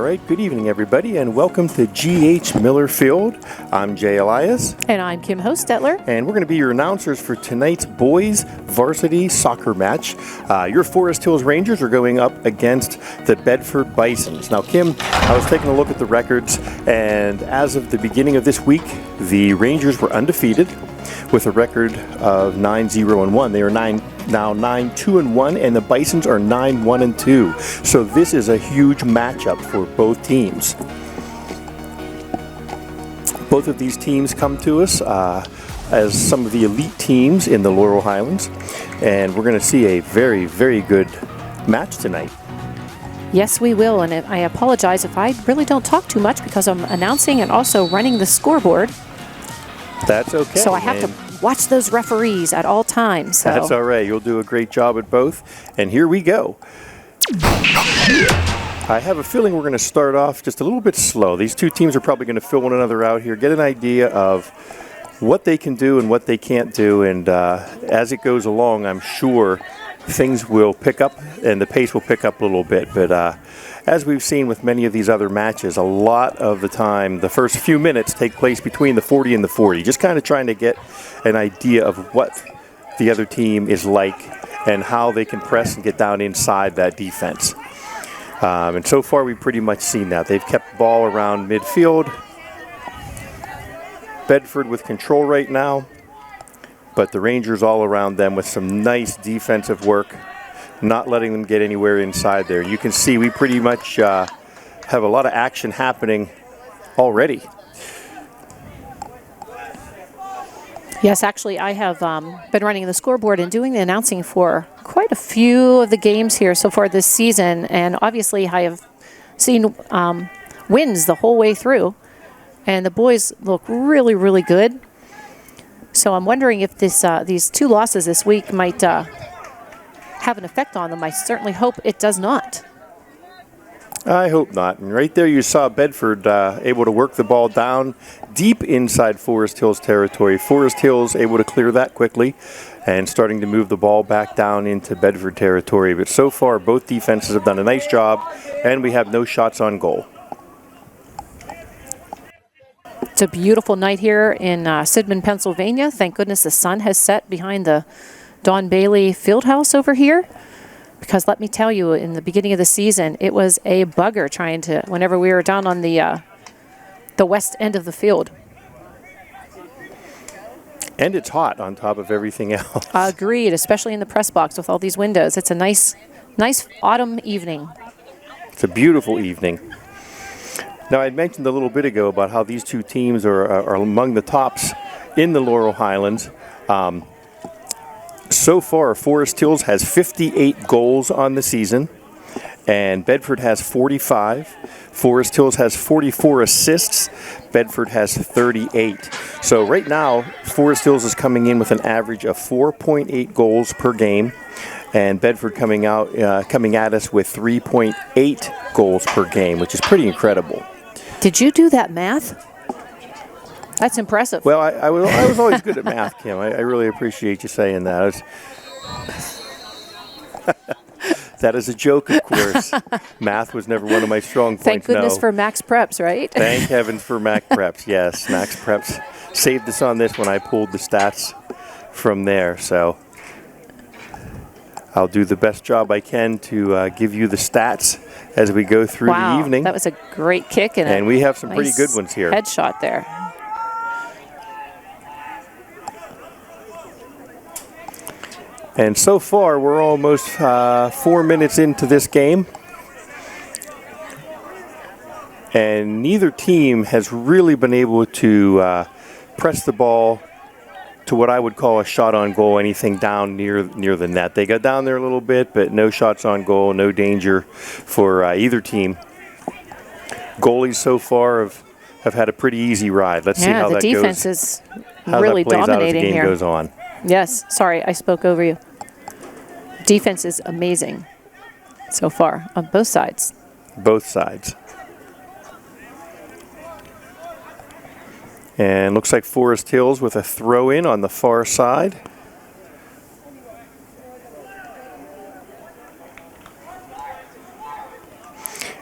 right, good evening everybody and welcome to G.H. Miller Field. I'm Jay Elias. And I'm Kim Hostetler. And we're going to be your announcers for tonight's boys varsity soccer match. Your Forest Hills Rangers are going up against the Bedford Bisons. Now Kim, I was taking a look at the records, and as of the beginning of this week, the Rangers were undefeated with a record of 9-0-1. They are now 9-2-1, and the Bisons are 9-1-2. So this is a huge matchup for both teams. Both of these teams come to us as some of the elite teams in the Laurel Highlands, and we're going to see a very, very good match tonight. Yes, we will, and I apologize if I really don't talk too much because I'm announcing and also running the scoreboard. That's okay. So I have to watch those referees at all times. So. That's all right. You'll do a great job at both. And here we go. I have a feeling we're going to start off just a little bit slow. These two teams are probably going to fill one another out here, get an idea of what they can do and what they can't do. And as it goes along, I'm sure things will pick up and the pace will pick up a little bit. But as we've seen with many of these other matches, a lot of the time, the first few minutes take place between the 40 and the 40, just kind of trying to get an idea of what the other team is like and how they can press and get down inside that defense. And so far, we've pretty much seen that. They've kept the ball around midfield. Bedford with control right now, but the Rangers all around them with some nice defensive work, not letting them get anywhere inside there. You can see we pretty much have a lot of action happening already. Yes, actually, I have been running the scoreboard and doing the announcing for quite a few of the games here so far this season, and obviously I have seen wins the whole way through, and the boys look really, really good. So I'm wondering if these two losses this week might have an effect on them. I certainly hope it does not. I hope not. And right there you saw Bedford able to work the ball down deep inside Forest Hills territory. Forest Hills able to clear that quickly and starting to move the ball back down into Bedford territory. But so far both defenses have done a nice job, and we have no shots on goal. It's a beautiful night here in Sidman, Pennsylvania. Thank goodness the sun has set behind the Don Bailey Fieldhouse over here. Because let me tell you, in the beginning of the season, it was a bugger trying to, whenever we were down on the west end of the field. And it's hot on top of everything else. Agreed, especially in the press box with all these windows. It's a nice autumn evening. It's a beautiful evening. Now, I mentioned a little bit ago about how these two teams are among the tops in the Laurel Highlands. So far, Forest Hills has 58 goals on the season, and Bedford has 45. Forest Hills has 44 assists. Bedford has 38. So right now, Forest Hills is coming in with an average of 4.8 goals per game, and Bedford coming at us with 3.8 goals per game, which is pretty incredible. Did you do that math? That's impressive. Well, I was always good at math, Kim. I really appreciate you saying that. That is a joke, of course. Math was never one of my strong points. Thank goodness for Max Preps, right? Thank heavens for Max Preps, yes. Max Preps saved us on this when I pulled the stats from there. So I'll do the best job I can to give you the stats as we go through the evening. That was a great kick. And we have some pretty good ones here. Headshot there. And so far, we're almost 4 minutes into this game. And neither team has really been able to press the ball to what I would call a shot on goal, anything down near the net. They got down there a little bit, but no shots on goal, no danger for either team. Goalies so far have had a pretty easy ride. Let's see how that goes. Yeah, the defense is really dominating here. How that plays out as the game goes on. Yes, sorry, I spoke over you. Defense is amazing so far on both sides. Both sides. And looks like Forest Hills with a throw in on the far side.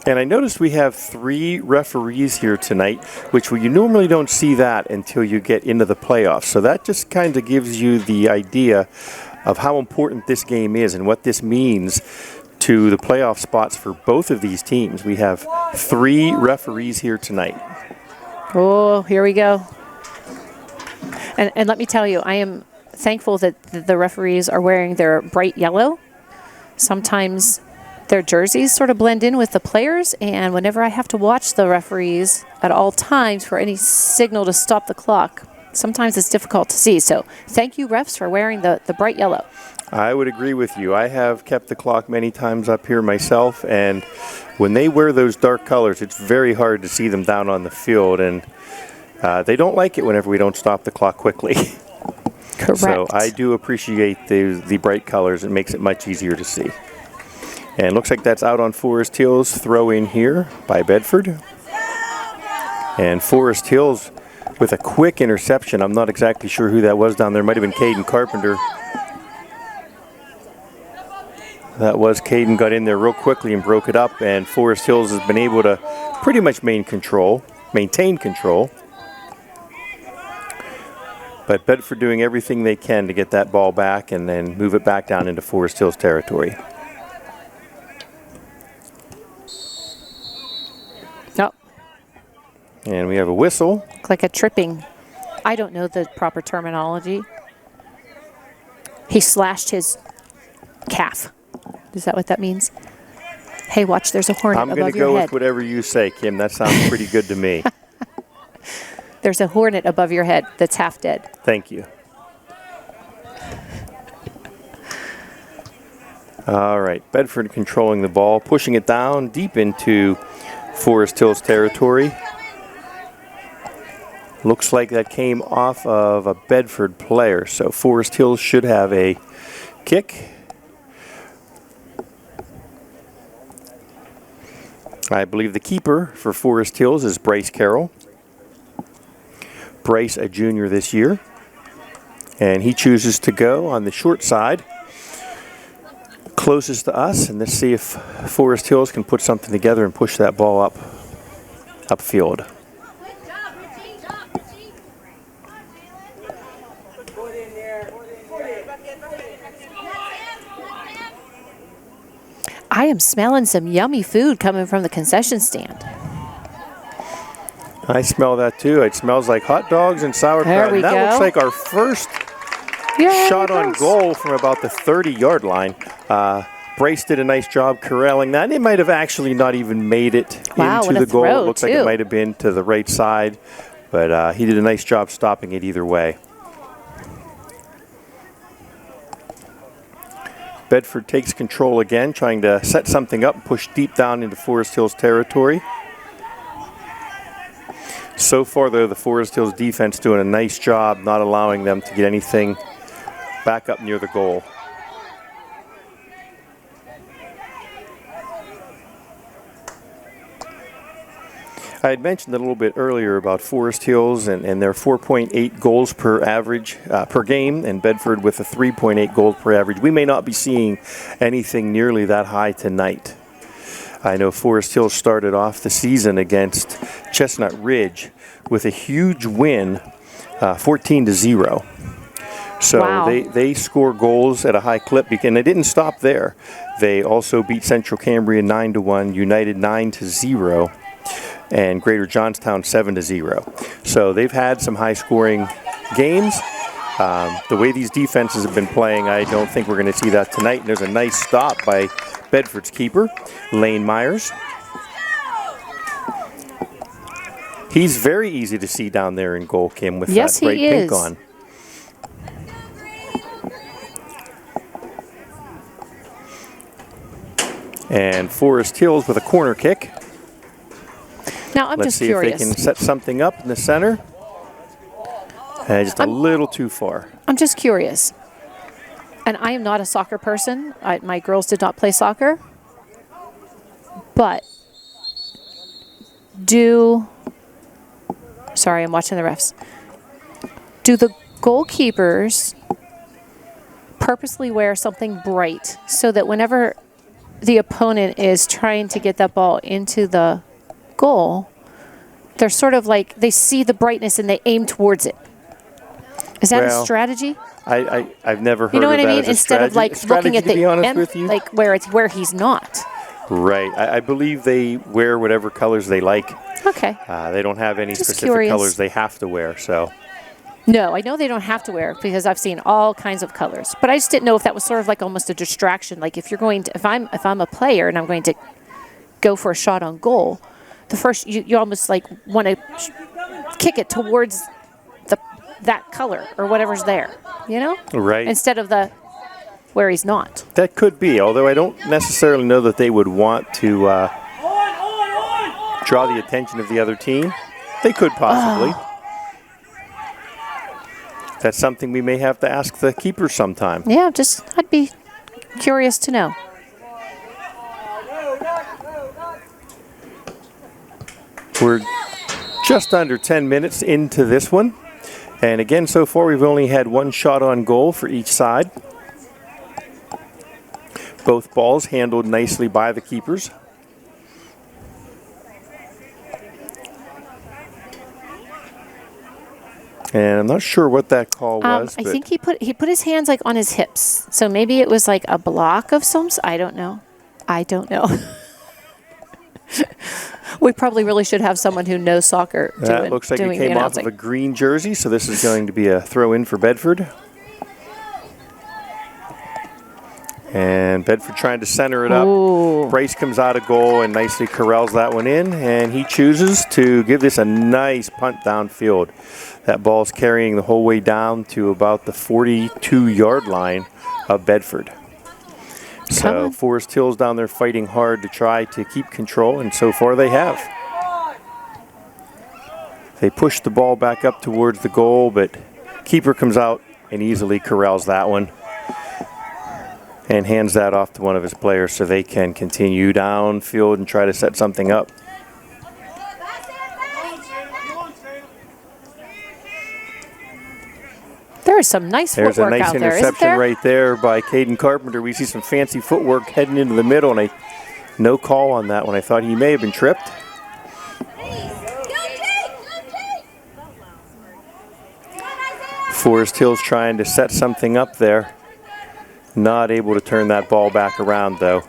And I noticed we have 3 referees here tonight, which you normally don't see that until you get into the playoffs. So that just kind of gives you the idea of how important this game is and what this means to the playoff spots for both of these teams. We have 3 referees here tonight. Oh, here we go. And let me tell you, I am thankful that the referees are wearing their bright yellow. Sometimes their jerseys sort of blend in with the players, and whenever I have to watch the referees at all times for any signal to stop the clock, sometimes it's difficult to see. So thank you, refs, for wearing the bright yellow. I would agree with you. I have kept the clock many times up here myself, and when they wear those dark colors, it's very hard to see them down on the field, and they don't like it whenever we don't stop the clock quickly. Correct. So I do appreciate the bright colors. It makes it much easier to see. And looks like that's out on Forest Hills. Throw in here by Bedford. And Forest Hills with a quick interception. I'm not exactly sure who that was down there. Might have been Caden Carpenter. That was Caden, got in there real quickly and broke it up. And Forest Hills has been able to pretty much maintain control. But Bedford doing everything they can to get that ball back and then move it back down into Forest Hills territory. No. And we have a whistle. Like a tripping. I don't know the proper terminology. He slashed his calf. Is that what that means? Hey, watch, there's a hornet above your head. I'm going to go with whatever you say, Kim. That sounds pretty good to me. There's a hornet above your head that's half dead. Thank you. All right, Bedford controlling the ball, pushing it down deep into Forest Hills territory. Looks like that came off of a Bedford player, so Forest Hills should have a kick. I believe the keeper for Forest Hills is Bryce Carroll. Bryce, a junior this year. And he chooses to go on the short side, closest to us, and let's see if Forest Hills can put something together and push that ball upfield. I am smelling some yummy food coming from the concession stand. I smell that too. It smells like hot dogs and sauerkraut. There we and that go. looks like our first shot on goal from about the 30-yard line. Bryce did a nice job corralling that. It might have actually not even made it into the goal. It looks like it might have been to the right side, but he did a nice job stopping it either way. Bedford takes control again, trying to set something up, push deep down into Forest Hills territory. So far, though, the Forest Hills defense doing a nice job not allowing them to get anything back up near the goal. I had mentioned a little bit earlier about Forest Hills and their 4.8 goals per average per game, and Bedford with a 3.8 goals per average. We may not be seeing anything nearly that high tonight. I know Forest Hills started off the season against Chestnut Ridge with a huge win, 14-0. So wow. they score goals at a high clip, and they didn't stop there. They also beat Central Cambria 9-1, United 9-0. And Greater Johnstown 7-0. So they've had some high-scoring games. The way these defenses have been playing, I don't think we're going to see that tonight. And there's a nice stop by Bedford's keeper, Lane Myers. He's very easy to see down there in goal, Kim, with that bright pink on. And Forest Hills with a corner kick. Now, I'm just curious. Let's see if they can set something up in the center. Just a little too far. I'm just curious. And I am not a soccer person. My girls did not play soccer. But sorry, I'm watching the refs. Do the goalkeepers purposely wear something bright so that whenever the opponent is trying to get that ball into the goal, they're sort of like, they see the brightness and they aim towards it. Is that a strategy? I've never heard You know of what I that mean? as a Instead of like strategy, looking at to be the honest end, with you. like where he's not. Right. I believe they wear whatever colors they like. Okay. They don't have any Just specific curious. colors they have to wear. So No, I know they don't have to wear it because I've seen all kinds of colors. But I just didn't know if that was sort of like almost a distraction. Like if you're going to, if I'm a player and I'm going to go for a shot on goal, the first you almost like want to kick it towards that color or whatever's there, you know? Right. Instead of the where he's not. That could be, although I don't necessarily know that they would want to draw the attention of the other team. They could possibly. That's something we may have to ask the keeper sometime. Yeah, I'd be curious to know. We're just under 10 minutes into this one. And again, so far we've only had one shot on goal for each side. Both balls handled nicely by the keepers. And I'm not sure what that call was. I think he put his hands like on his hips. So maybe it was like a block of some. I don't know. We probably really should have someone who knows soccer That looks like it came off of a green jersey, so this is going to be a throw-in for Bedford. And Bedford trying to center it up. Ooh. Bryce comes out of goal and nicely corrals that one in, and he chooses to give this a nice punt downfield. That ball's carrying the whole way down to about the 42-yard line of Bedford. So Forest Hill's down there fighting hard to try to keep control, and so far they have. They push the ball back up towards the goal, but keeper comes out and easily corrals that one and hands that off to one of his players so they can continue downfield and try to set something up. There's some nice footwork out there, There's a nice interception right there by Caden Carpenter. We see some fancy footwork heading into the middle, and no call on that one. I thought he may have been tripped. Forest Hill's trying to set something up there. Not able to turn that ball back around, though.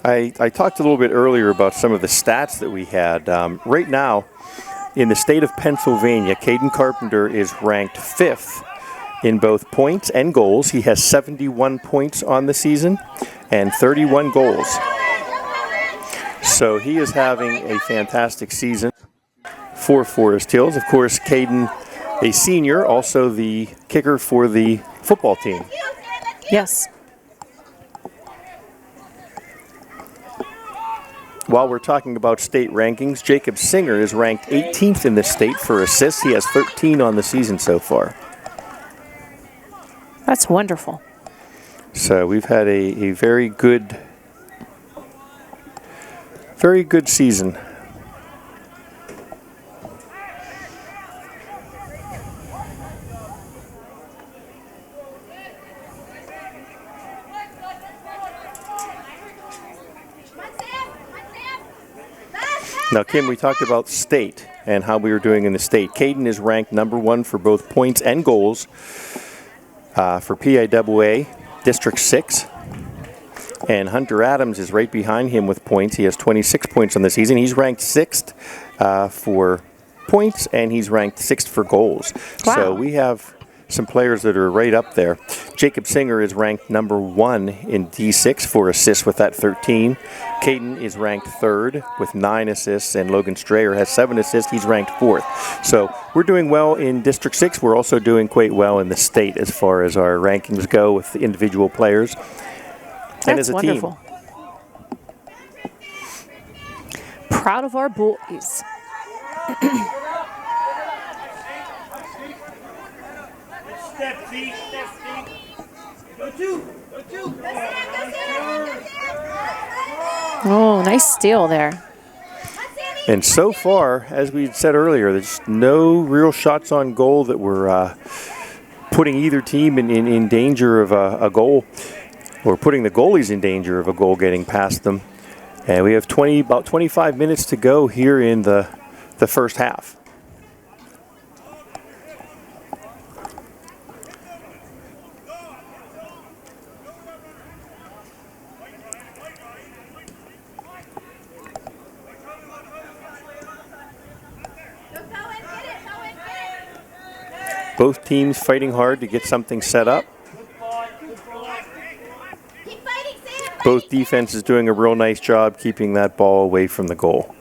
I talked a little bit earlier about some of the stats that we had. Right now, in the state of Pennsylvania, Caden Carpenter is ranked 5th in both points and goals. He has 71 points on the season and 31 goals. So he is having a fantastic season for Forest Hills. Of course, Caden, a senior, also the kicker for the football team. Yes. While we're talking about state rankings, Jacob Singer is ranked 18th in the state for assists. He has 13 on the season so far. That's wonderful. So we've had a very good season. Now, Kim, we talked about state and how we were doing in the state. Caden is ranked number 1 for both points and goals for PIAA District 6. And Hunter Adams is right behind him with points. He has 26 points on the season. He's ranked 6th for points, and he's ranked 6th for goals. Wow. So we have some players that are right up there. Jacob Singer is ranked number 1 in D6 for assists with that 13. Caden is ranked 3rd with 9 assists, and Logan Strayer has 7 assists. He's ranked 4th. So we're doing well in District 6. We're also doing quite well in the state as far as our rankings go with the individual players. And as a wonderful. team. Proud of our boys. Step feet. Go two. Oh, nice steal there. And so far, as we said earlier, there's no real shots on goal that were putting either team in danger of a goal, or putting the goalies in danger of a goal getting past them. And we have about 25 minutes to go here in the first half. Both teams fighting hard to get something set up. Both defenses doing a real nice job keeping that ball away from the goal.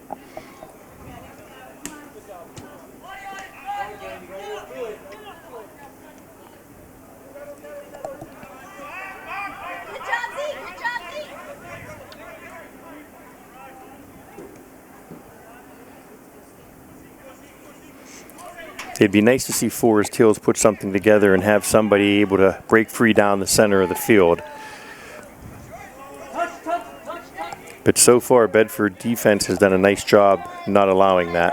It'd be nice to see Forest Hills put something together and have somebody able to break free down the center of the field. But so far, Bedford defense has done a nice job not allowing that.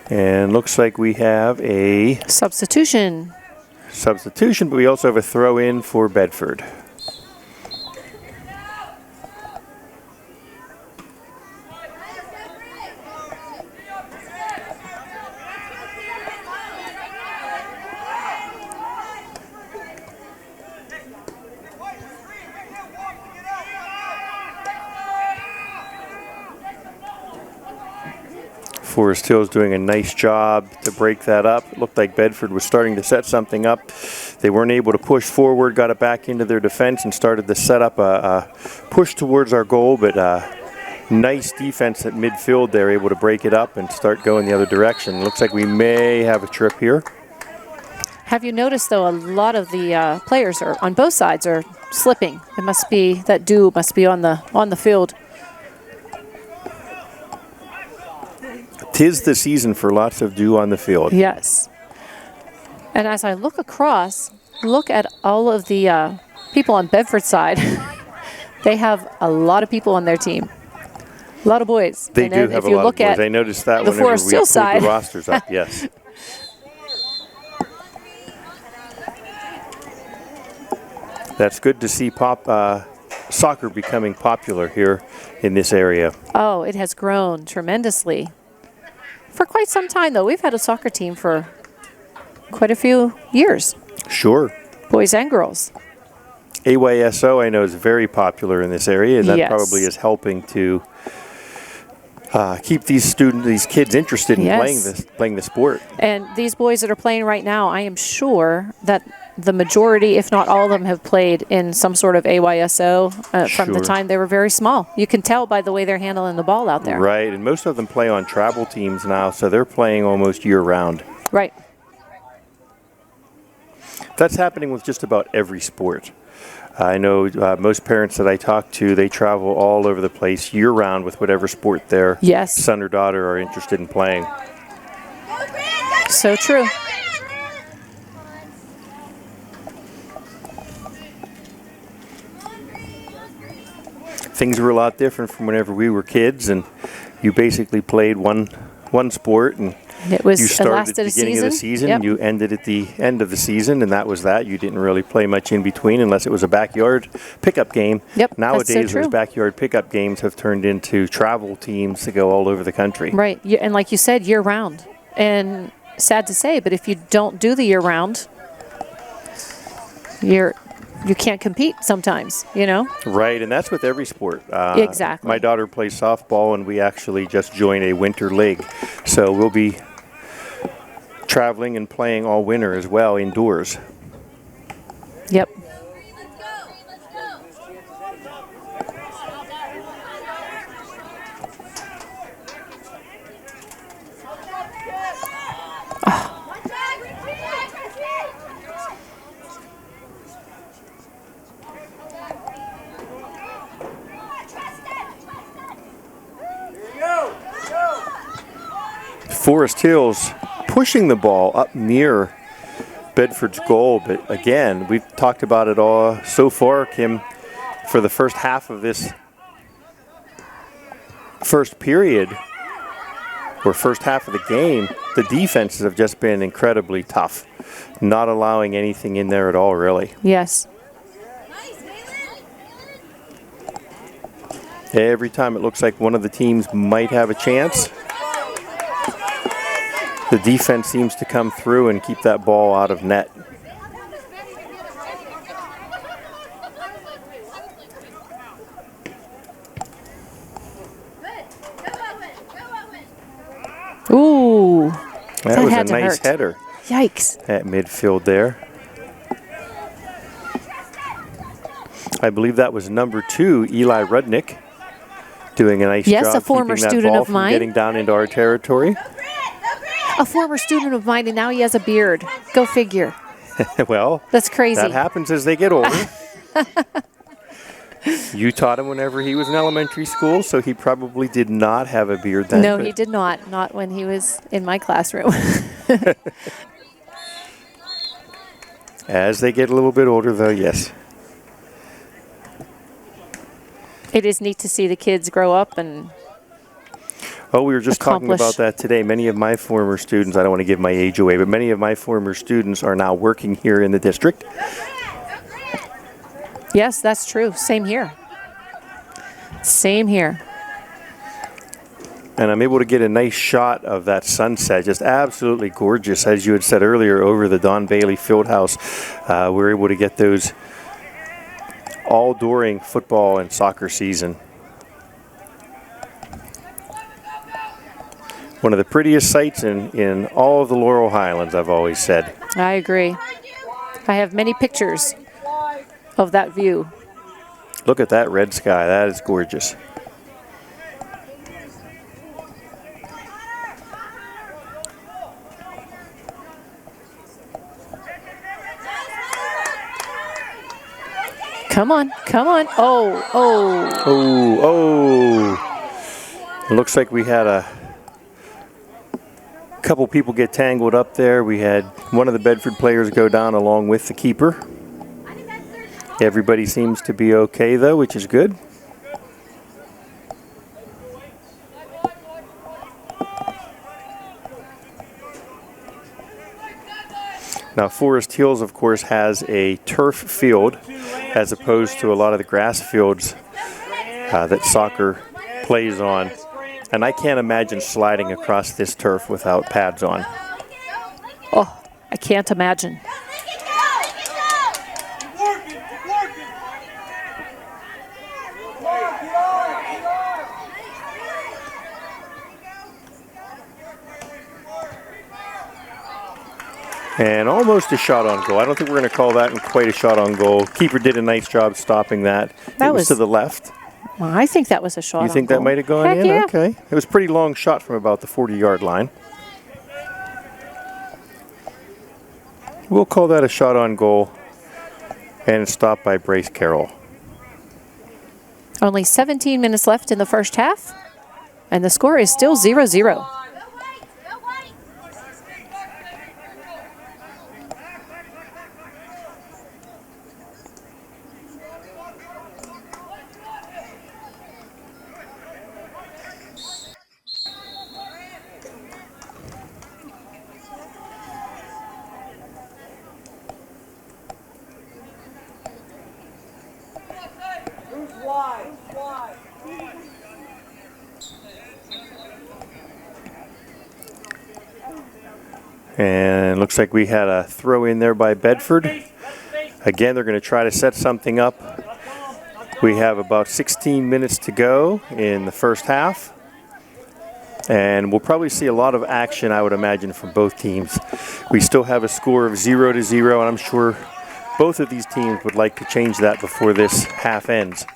And looks like we have a Substitution, but we also have a throw in for Bedford. Forest Hills doing a nice job to break that up. It looked like Bedford was starting to set something up. They weren't able to push forward, got it back into their defense and started to set up a push towards our goal, but nice defense at midfield there, able to break it up and start going the other direction. Looks like we may have a trip here. Have you noticed, though, a lot of the players are on both sides are slipping? It must be that dew must be on the field. 'Tis the season for lots of dew on the field. Yes. And as I look across, look at all of the people on Bedford's side. They have a lot of people on their team. A lot of boys. They do have a lot of boys. I noticed that whenever we pulled the rosters up, yes. That's good to see soccer becoming popular here in this area. Oh, it has grown tremendously. For quite some time, though. We've had a soccer team for quite a few years. Sure. Boys and girls. AYSO, I know, is very popular in this area, and that Yes. probably is helping to keep these kids interested in Yes. playing the sport. And these boys that are playing right now, I am sure that the majority, if not all of them, have played in some sort of AYSO from the Sure. time they were very small. You can tell by the way they're handling the ball out there. Right, and most of them play on travel teams now, so they're playing almost year-round. Right. That's happening with just about every sport. I know most parents that I talk to, they travel all over the place year-round with whatever sport their Yes. son or daughter are interested in playing. So true. Things were a lot different from whenever we were kids, and you basically played one sport, and It was you started at the lasted a beginning of the season, Yep. you ended at the end of the season, and that was that. You didn't really play much in between unless it was a backyard pickup game. Yep, that's so Nowadays, true. those backyard pickup games have turned into travel teams to go all over the country. Right. And like you said, year-round. And sad to say, but if you don't do the year-round, you can't compete sometimes, you know? Right, and that's with every sport. Exactly. My daughter plays softball, and we actually just joined a winter league. So we'll be traveling and playing all winter as well, indoors. Yep. Forest Hills pushing the ball up near Bedford's goal. But again, we've talked about it all so far, Kim, for the first half of this first period, or first half of the game, the defenses have just been incredibly tough, not allowing anything in there at all, really. Yes. Every time it looks like one of the teams might have a chance, the defense seems to come through and keep that ball out of net. Ooh. That was a had to nice hurt. header Yikes. at midfield there. I believe that was number 2, Eli Rudnick, doing a nice Yes, job a former keeping that student ball of from mine. getting down into our territory. A former student of mine, and now he has a beard. Go figure. Well, That's crazy. that happens as they get older. You taught him whenever he was in elementary school, so he probably did not have a beard then. No, but he did not. Not when he was in my classroom. As they get a little bit older, though, yes. It is neat to see the kids grow up and Oh, we were just talking accomplish. about that today. Many of my former students, I don't want to give my age away, but many of my former students are now working here in the district. yes, that's true. Same here. Same here. And I'm able to get a nice shot of that sunset, just absolutely gorgeous, as you had said earlier, over the Don Bailey Fieldhouse. We're able to get those all during football and soccer season. One of the prettiest sights in all of the Laurel Highlands, I've always said. I agree. I have many pictures of that view. Look at that red sky. That is gorgeous. Come on, come on. Oh, oh. Oh, oh. It looks like we had a couple people get tangled up there. We had one of the Bedford players go down along with the keeper. Everybody seems to be okay, though, which is good. Now, Forest Hills, of course, has a turf field as opposed to a lot of the grass fields that soccer plays on. And I can't imagine sliding across this turf without pads on. Oh, I can't imagine. And almost a shot on goal. I don't think we're going to call that quite a shot on goal. Keeper did a nice job stopping that. That it was was to the left. Well, I think that was a shot. You think on that goal. might have gone Heck in? yeah. Okay. It was a pretty long shot from about the 40-yard line. We'll call that a shot on goal and stopped by Brace Carroll. Only 17 minutes left in the first half, and the score is still 0-0. And looks like we had a throw in there by Bedford. Again, they're going to try to set something up. We have about 16 minutes to go in the first half. And we'll probably see a lot of action, I would imagine, from both teams. We still have a score of 0-0, and I'm sure both of these teams would like to change that before this half ends.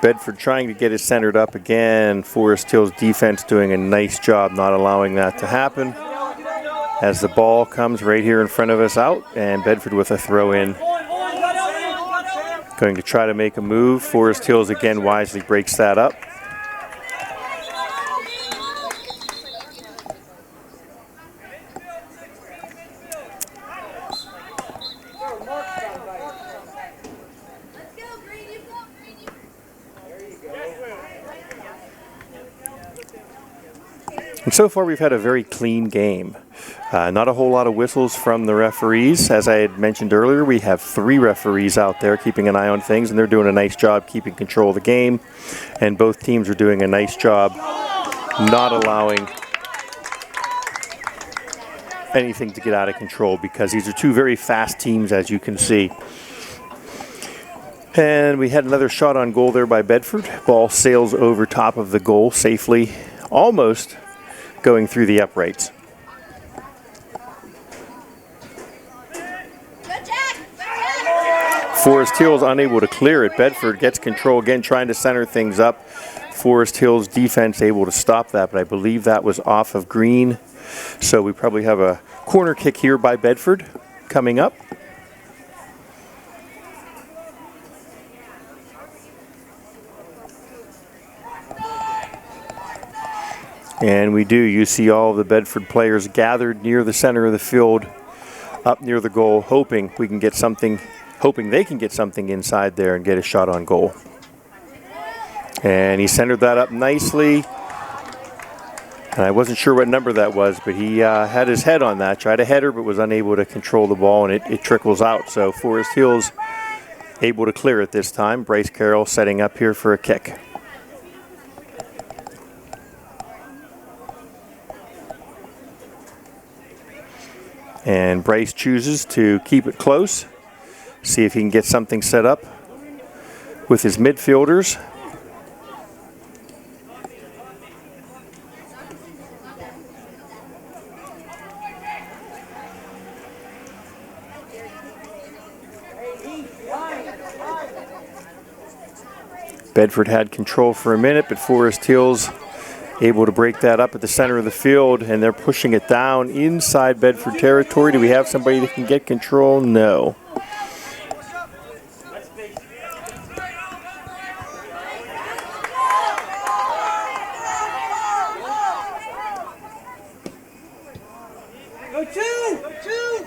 Bedford trying to get it centered up again. Forest Hills defense doing a nice job not allowing that to happen. As the ball comes right here in front of us out, and Bedford with a throw in. Going to try to make a move. Forest Hills again wisely breaks that up. And so far we've had a very clean game. Not a whole lot of whistles from the referees. As I had mentioned earlier, we have 3 referees out there keeping an eye on things, and they're doing a nice job keeping control of the game. And both teams are doing a nice job not allowing anything to get out of control, because these are 2 very fast teams, as you can see. And we had another shot on goal there by Bedford. Ball sails over top of the goal safely, almost going through the uprights. Forest Hills unable to clear it. Bedford gets control again, trying to center things up. Forest Hills defense able to stop that, but I believe that was off of green. So we probably have a corner kick here by Bedford coming up. And we do. You see all of the Bedford players gathered near the center of the field, up near the goal, hoping we can get something, hoping they can get something inside there and get a shot on goal. And he centered that up nicely. And I wasn't sure what number that was, but he had his head on that, tried a header, but was unable to control the ball, and it trickles out. So Forest Hills able to clear it this time. Bryce Carroll setting up here for a kick. And Bryce chooses to keep it close, see if he can get something set up with his midfielders. Bedford had control for a minute, but Forest Hills able to break that up at the center of the field, and they're pushing it down inside Bedford territory. Do we have somebody that can get control? No. Go two! Go two!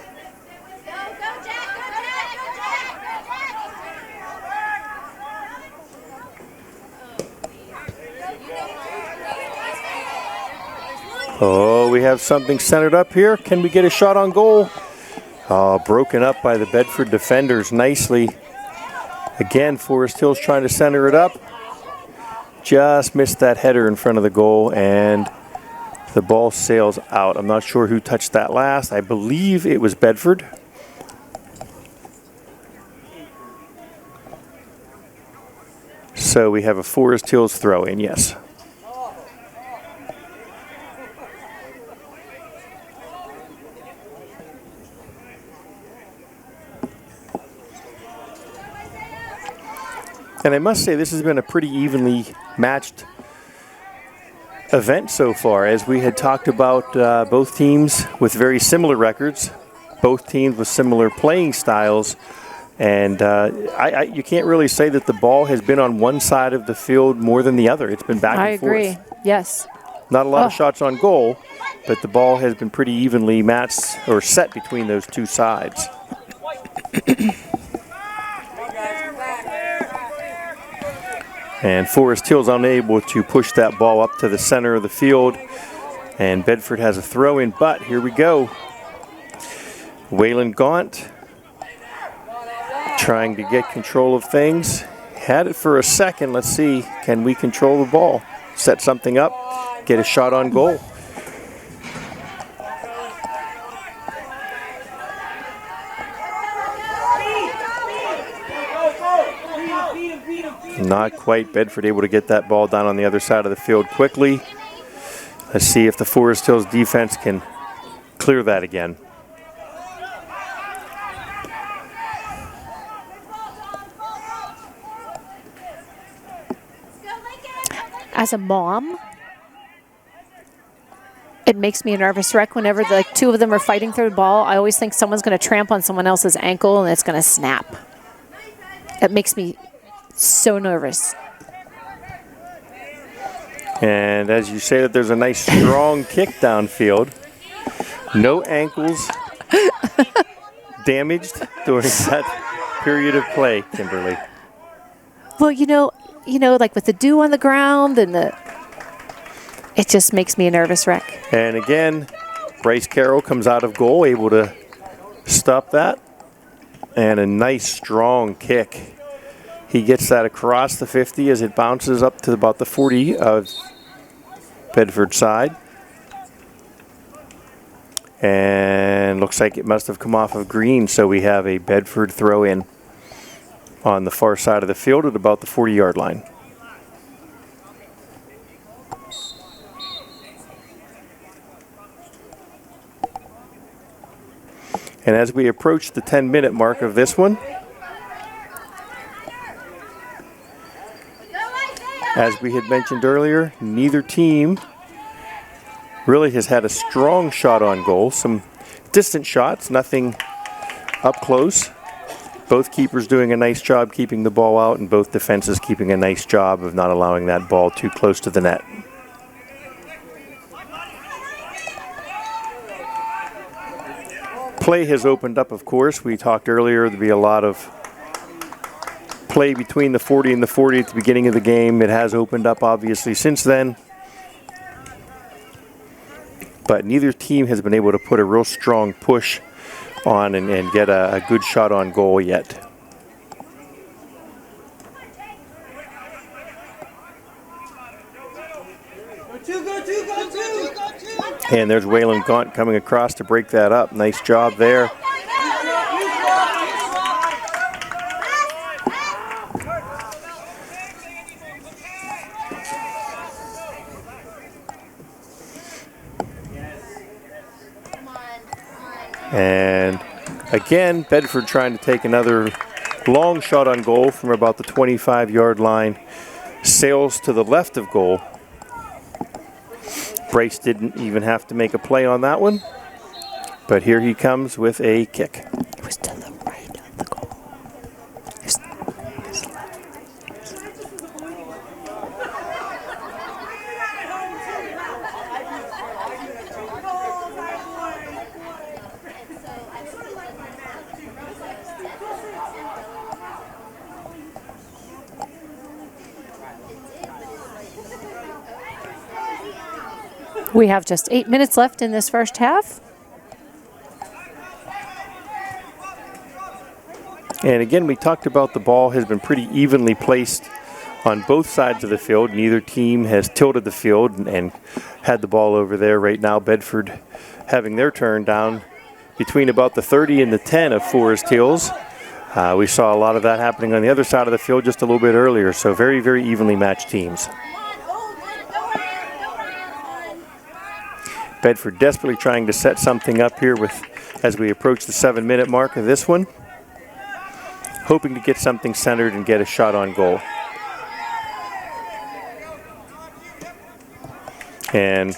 Oh, we have something centered up here. Can we get a shot on goal? Oh, broken up by the Bedford defenders nicely. Again, Forest Hills trying to center it up. Just missed that header in front of the goal, and the ball sails out. I'm not sure who touched that last. I believe it was Bedford. So we have a Forest Hills throw in, yes. And I must say, this has been a pretty evenly matched event so far, as we had talked about both teams with very similar records, both teams with similar playing styles, and you can't really say that the ball has been on one side of the field more than the other. It's been back and forth. I agree, yes. Not a lot of shots on goal, but the ball has been pretty evenly matched or set between those two sides. And Forest Hills unable to push that ball up to the center of the field. And Bedford has a throw in, but here we go. Waylon Gaunt trying to get control of things. Had it for a second. Let's see, can we control the ball? Set something up, get a shot on goal. Not quite. Bedford able to get that ball down on the other side of the field quickly. Let's see if the Forest Hills defense can clear that again. As a mom, it makes me a nervous wreck whenever like two of them are fighting through the ball. I always think someone's going to tramp on someone else's ankle and it's going to snap. It makes me so nervous. And as you say that, there's a nice strong kick downfield. No ankles damaged during that period of play, Kimberly. Well, you know, like with the dew on the ground and the It just makes me a nervous wreck. And again, Bryce Carroll comes out of goal, able to stop that. And a nice strong kick. He gets that across the 50 as it bounces up to about the 40 of Bedford side. And looks like it must have come off of green, so we have a Bedford throw in on the far side of the field at about the 40-yard line. And as we approach the 10-minute mark of this one, as we had mentioned earlier, neither team really has had a strong shot on goal. Some distant shots, nothing up close. Both keepers doing a nice job keeping the ball out, and both defenses keeping a nice job of not allowing that ball too close to the net. Play has opened up, of course. We talked earlier there'd be a lot of play between the 40 and the 40 at the beginning of the game. It has opened up, obviously, since then. But neither team has been able to put a real strong push on and get a good shot on goal yet. Go two, go two, go two, go two. And there's Waylon Gaunt coming across to break that up. Nice job there. And again, Bedford trying to take another long shot on goal from about the 25-yard line. Sails to the left of goal. Bryce didn't even have to make a play on that one, but here he comes with a kick. It was to the right of the goal. We have just 8 minutes left in this first half. And again, we talked about the ball has been pretty evenly placed on both sides of the field. Neither team has tilted the field and had the ball over there. Right now, Bedford having their turn down between about the 30 and the 10 of Forest Hills. We saw a lot of that happening on the other side of the field just a little bit earlier. So very, very evenly matched teams. Bedford desperately trying to set something up here as we approach the 7-minute mark of this one. Hoping to get something centered and get a shot on goal. And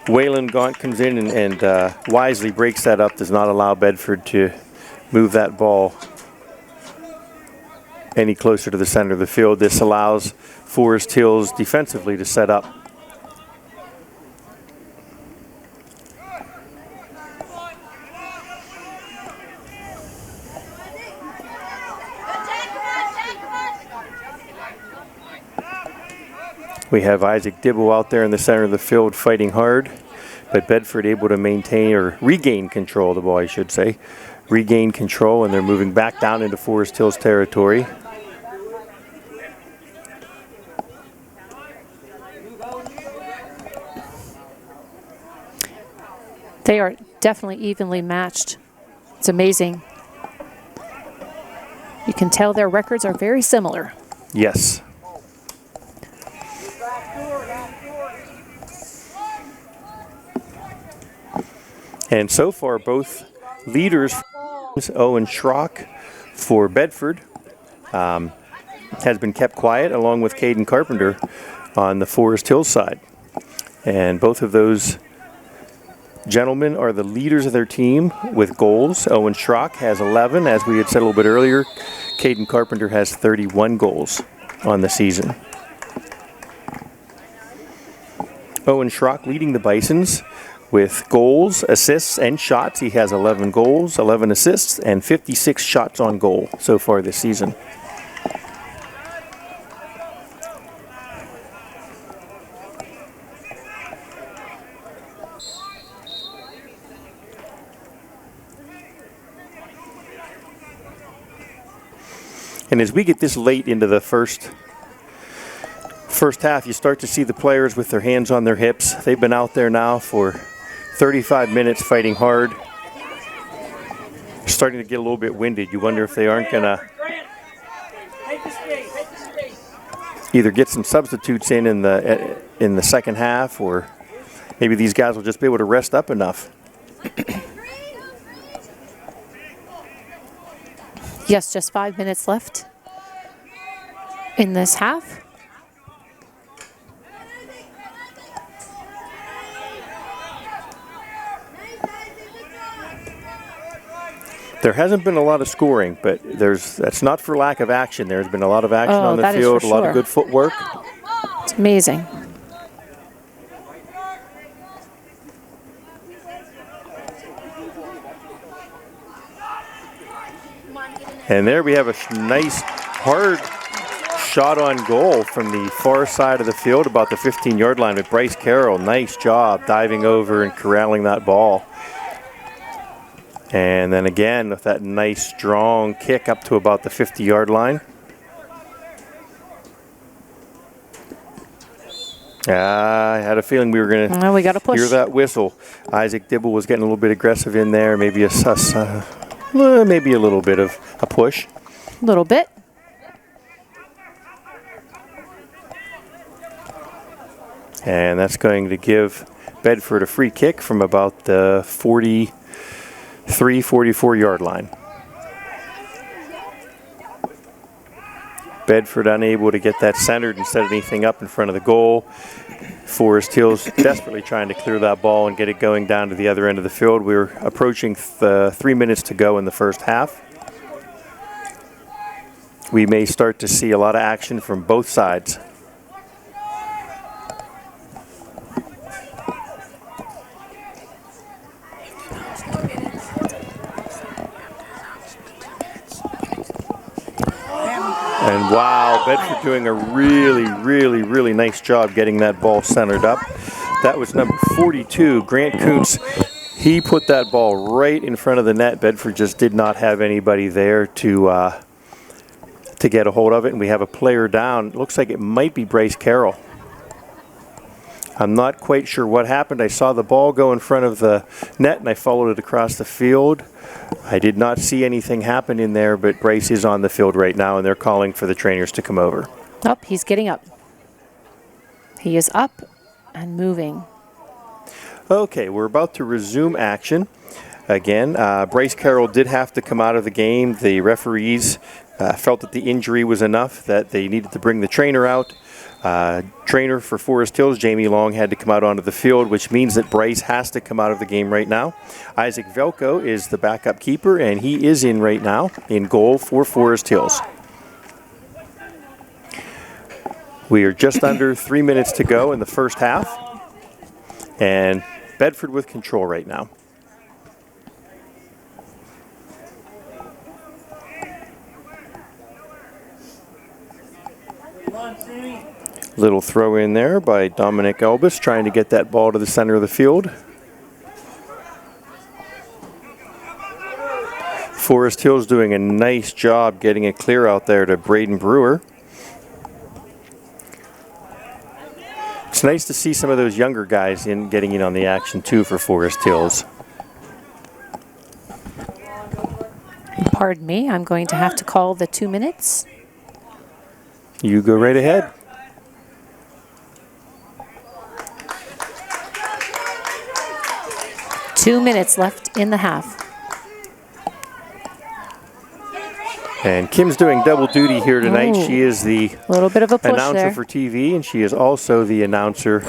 Waylon Gaunt comes in and wisely breaks that up, does not allow Bedford to move that ball any closer to the center of the field. This allows Forest Hills defensively to set up. We have Isaac Dibble out there in the center of the field fighting hard, but Bedford able to maintain or regain control of the ball, I should say. Regain control, and they're moving back down into Forest Hills territory. They are definitely evenly matched. It's amazing. You can tell their records are very similar. Yes. And so far, both leaders, Owen Schrock for Bedford, has been kept quiet, along with Caden Carpenter on the Forest Hills side. And both of those gentlemen are the leaders of their team with goals. Owen Schrock has 11, as we had said a little bit earlier. Caden Carpenter has 31 goals on the season. Owen Schrock leading the Bisons with goals, assists, and shots. He has 11 goals, 11 assists, and 56 shots on goal so far this season. And as we get this late into the first half, you start to see the players with their hands on their hips. They've been out there now for 35 minutes fighting hard. Starting to get a little bit winded. You wonder if they aren't going to either get some substitutes in the second half, or maybe these guys will just be able to rest up enough. Yes, just 5 minutes left in this half. There hasn't been a lot of scoring, but that's not for lack of action. There's been a lot of action on the field, a lot of good footwork. It's amazing. And there we have a nice, hard shot on goal from the far side of the field, about the 15-yard line with Bryce Carroll. Nice job diving over and corralling that ball. And then again with that nice strong kick up to about the 50-yard line. I had a feeling we were going to hear that whistle. Isaac Dibble was getting a little bit aggressive in there. Maybe maybe a little bit of a push. A little bit. And that's going to give Bedford a free kick from about the 44-yard line. Bedford unable to get that centered and set anything up in front of the goal. Forest Hills desperately trying to clear that ball and get it going down to the other end of the field. We're approaching 3 minutes to go in the first half. We may start to see a lot of action from both sides. And wow, Bedford doing a really nice job getting that ball centered up. That was number 42, Grant Kuntz. He put that ball right in front of the net. Bedford just did not have anybody there to get a hold of it, and we have a player down. Looks like it might be Bryce Carroll. I'm not quite sure what happened. I saw the ball go in front of the net, and I followed it across the field. I did not see anything happen in there, but Bryce is on the field right now, and they're calling for the trainers to come over. Oh, he's getting up. He is up and moving. Okay, we're about to resume action. Again, Bryce Carroll did have to come out of the game. The referees felt that the injury was enough that they needed to bring the trainer out. Trainer for Forest Hills, Jamie Long, had to come out onto the field, which means that Bryce has to come out of the game right now. Isaac Velko is the backup keeper, and he is in right now in goal for Forest Hills. We are just under 3 minutes to go in the first half, and Bedford with control right now. Little throw in there by Dominic Elbis, trying to get that ball to the center of the field. Forest Hills doing a nice job getting it clear out there to Braden Brewer. It's nice to see some of those younger guys getting in on the action too for Forest Hills. Pardon me, I'm going to have to call the 2 minutes. You go right ahead. Two minutes left in the half. And Kim's doing double duty here tonight. Ooh. She is the Little bit of a push announcer there. for TV, and she is also the announcer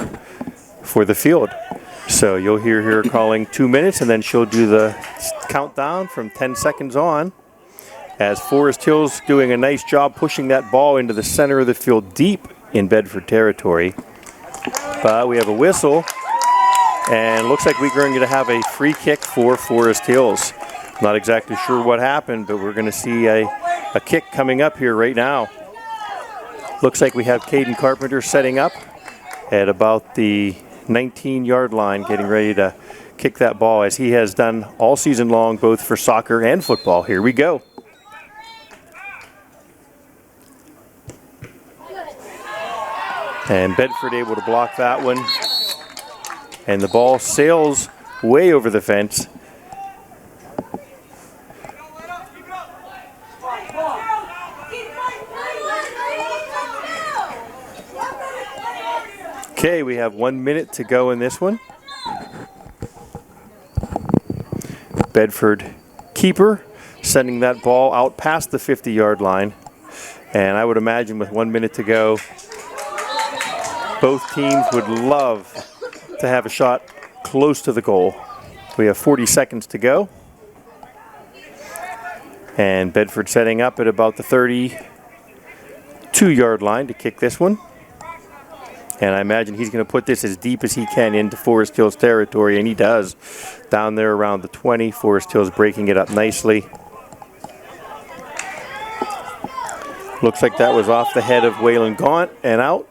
for the field. So you'll hear her calling 2 minutes, and then she'll do the countdown from 10 seconds on. As Forest Hills doing a nice job pushing that ball into the center of the field deep in Bedford territory. But we have a whistle, and looks like we're going to have a free kick for Forest Hills. Not exactly sure what happened, but we're going to see a kick coming up here right now. Looks like we have Caden Carpenter setting up at about the 19-yard line, getting ready to kick that ball, as he has done all season long, both for soccer and football. Here we go. And Bedford able to block that one. And the ball sails way over the fence. Okay, we have 1 minute to go in this one. Bedford keeper sending that ball out past the 50-yard line. And I would imagine with 1 minute to go, both teams would love to have a shot close to the goal. We have 40 seconds to go. And Bedford setting up at about the 32-yard line to kick this one. And I imagine he's going to put this as deep as he can into Forest Hills territory, and he does. Down there around the 20, Forest Hills breaking it up nicely. Looks like that was off the head of Waylon Gaunt and out.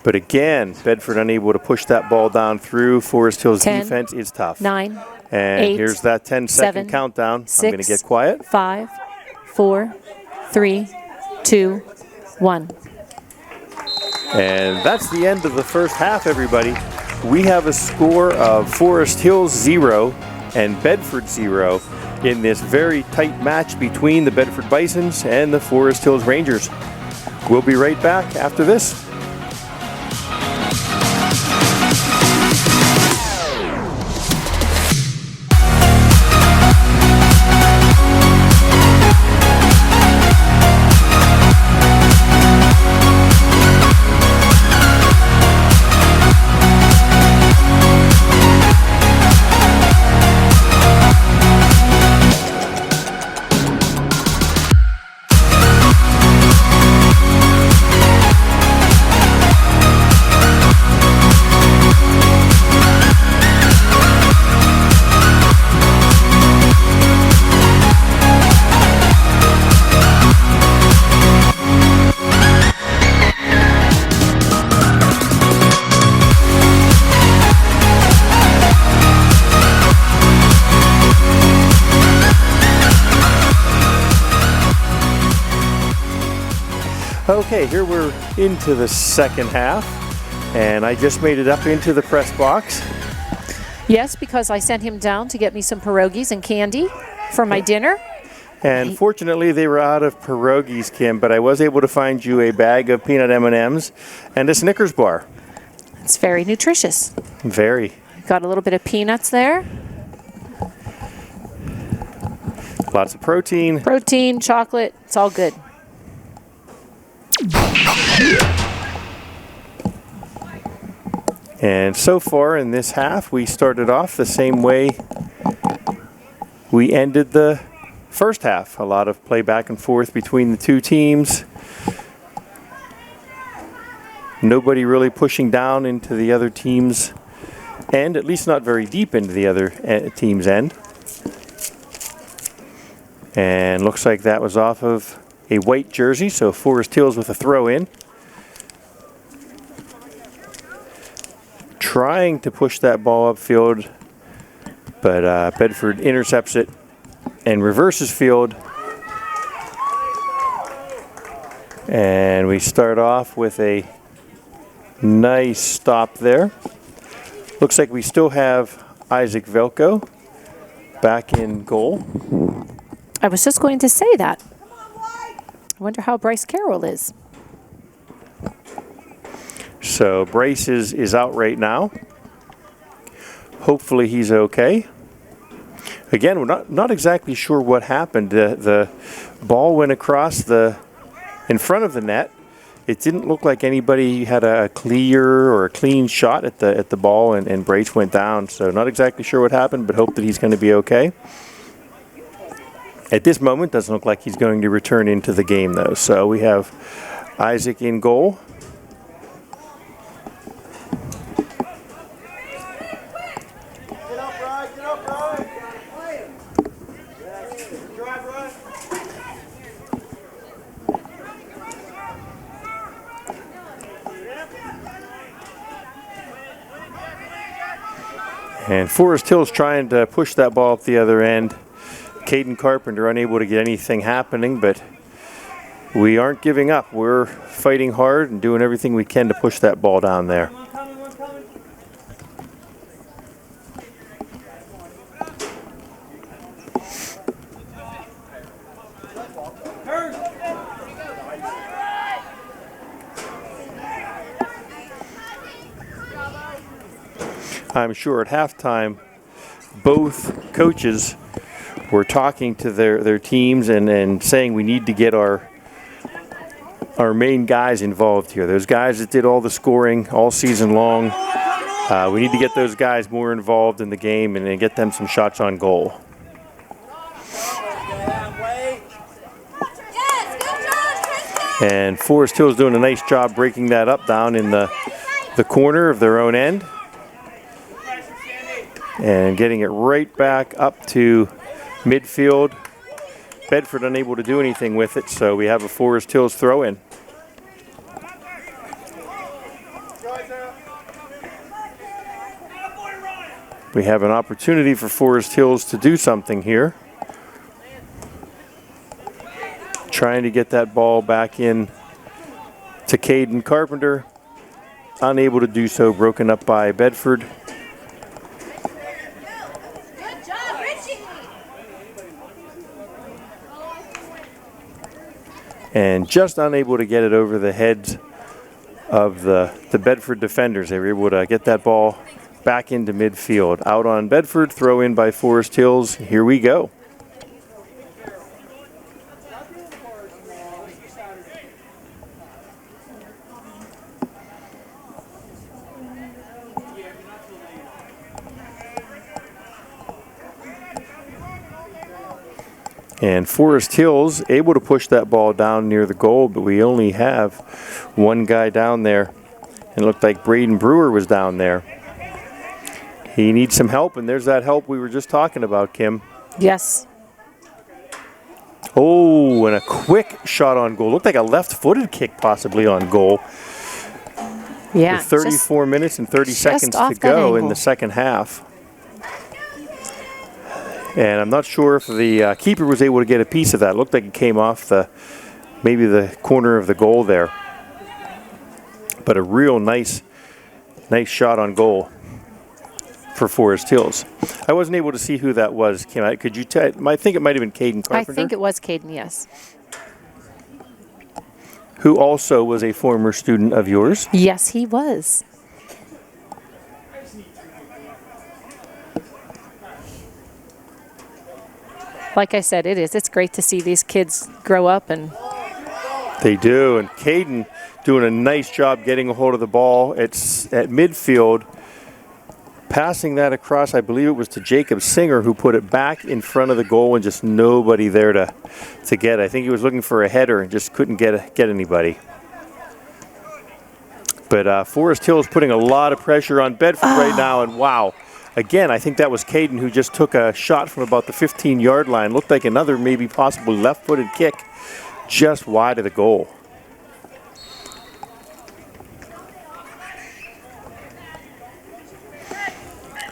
But again, Bedford unable to push that ball down through. Forest Hills 10, defense is tough. 9, and 8, here's that 10-second countdown. 6, I'm going to get quiet. 5, 4, 3, 2, 1. And that's the end of the first half, everybody. We have a score of Forest Hills 0 and Bedford 0 in this very tight match between the Bedford Bisons and the Forest Hills Rangers. We'll be right back after this. Okay, here we're into the second half, and I just made it up into the press box. Yes, because I sent him down to get me some pierogies and candy for my dinner. And fortunately, they were out of pierogies, Kim, but I was able to find you a bag of peanut M&Ms and a Snickers bar. It's very nutritious. Very. Got a little bit of peanuts there. Lots of protein. Protein, chocolate, it's all good. And so far in this half, we started off the same way we ended the first half. A lot of play back and forth between the two teams. Nobody really pushing down into the other team's end, at least not very deep into the other team's end. And looks like that was off of a white jersey, so Forest Hills with a throw in. Trying to push that ball upfield, but Bedford intercepts it and reverses field. And we start off with a nice stop there. Looks like we still have Isaac Velko back in goal. I was just going to say that. I wonder how Bryce Carroll is. So Bryce is out right now. Hopefully he's okay. Again, we're not exactly sure what happened. The ball went across in front of the net. It didn't look like anybody had a clear or a clean shot at the ball, and Bryce went down. So not exactly sure what happened, but hope that he's going to be okay. At this moment, doesn't look like he's going to return into the game, though. So we have Isaac in goal. Get up, Ryan. Get up, Ryan. Drive, Ryan. And Forest Hills trying to push that ball up the other end. Caden Carpenter unable to get anything happening, but we aren't giving up. We're fighting hard and doing everything we can to push that ball down there. I'm sure at halftime, both coaches were talking to their teams and saying we need to get our main guys involved here. Those guys that did all the scoring all season long, we need to get those guys more involved in the game and get them some shots on goal. And Forest Hill's doing a nice job breaking that up down in the corner of their own end. And getting it right back up to midfield. Bedford unable to do anything with it, so we have a Forest Hills throw in. We have an opportunity for Forest Hills to do something here. Trying to get that ball back in to Caden Carpenter. Unable to do so, broken up by Bedford. And just unable to get it over the heads of the Bedford defenders. They were able to get that ball back into midfield. Out on Bedford, throw in by Forest Hills. Here we go. And Forest Hills able to push that ball down near the goal, but we only have one guy down there. It looked like Braden Brewer was down there. He needs some help, and there's that help we were just talking about, Kim. Yes. Oh, and a quick shot on goal. Looked like a left-footed kick possibly on goal. Yeah. With 34 minutes and 30 seconds to go in the second half. And I'm not sure if the keeper was able to get a piece of that. It looked like it came off maybe the corner of the goal there. But a real nice shot on goal for Forest Hills. I wasn't able to see who that was, Kim. Could you tell? I think it might have been Caden Carpenter. I think it was Caden, yes. Who also was a former student of yours. Yes, he was. Like I said, it is. It's great to see these kids grow up. And they do. And Caden doing a nice job getting a hold of the ball. It's at midfield. Passing that across, I believe it was to Jacob Singer, who put it back in front of the goal and just nobody there to get it. I think he was looking for a header and just couldn't get anybody. But Forest Hill is putting a lot of pressure on Bedford right now, and wow. Again, I think that was Caden who just took a shot from about the 15-yard line. Looked like another maybe possibly left-footed kick just wide of the goal.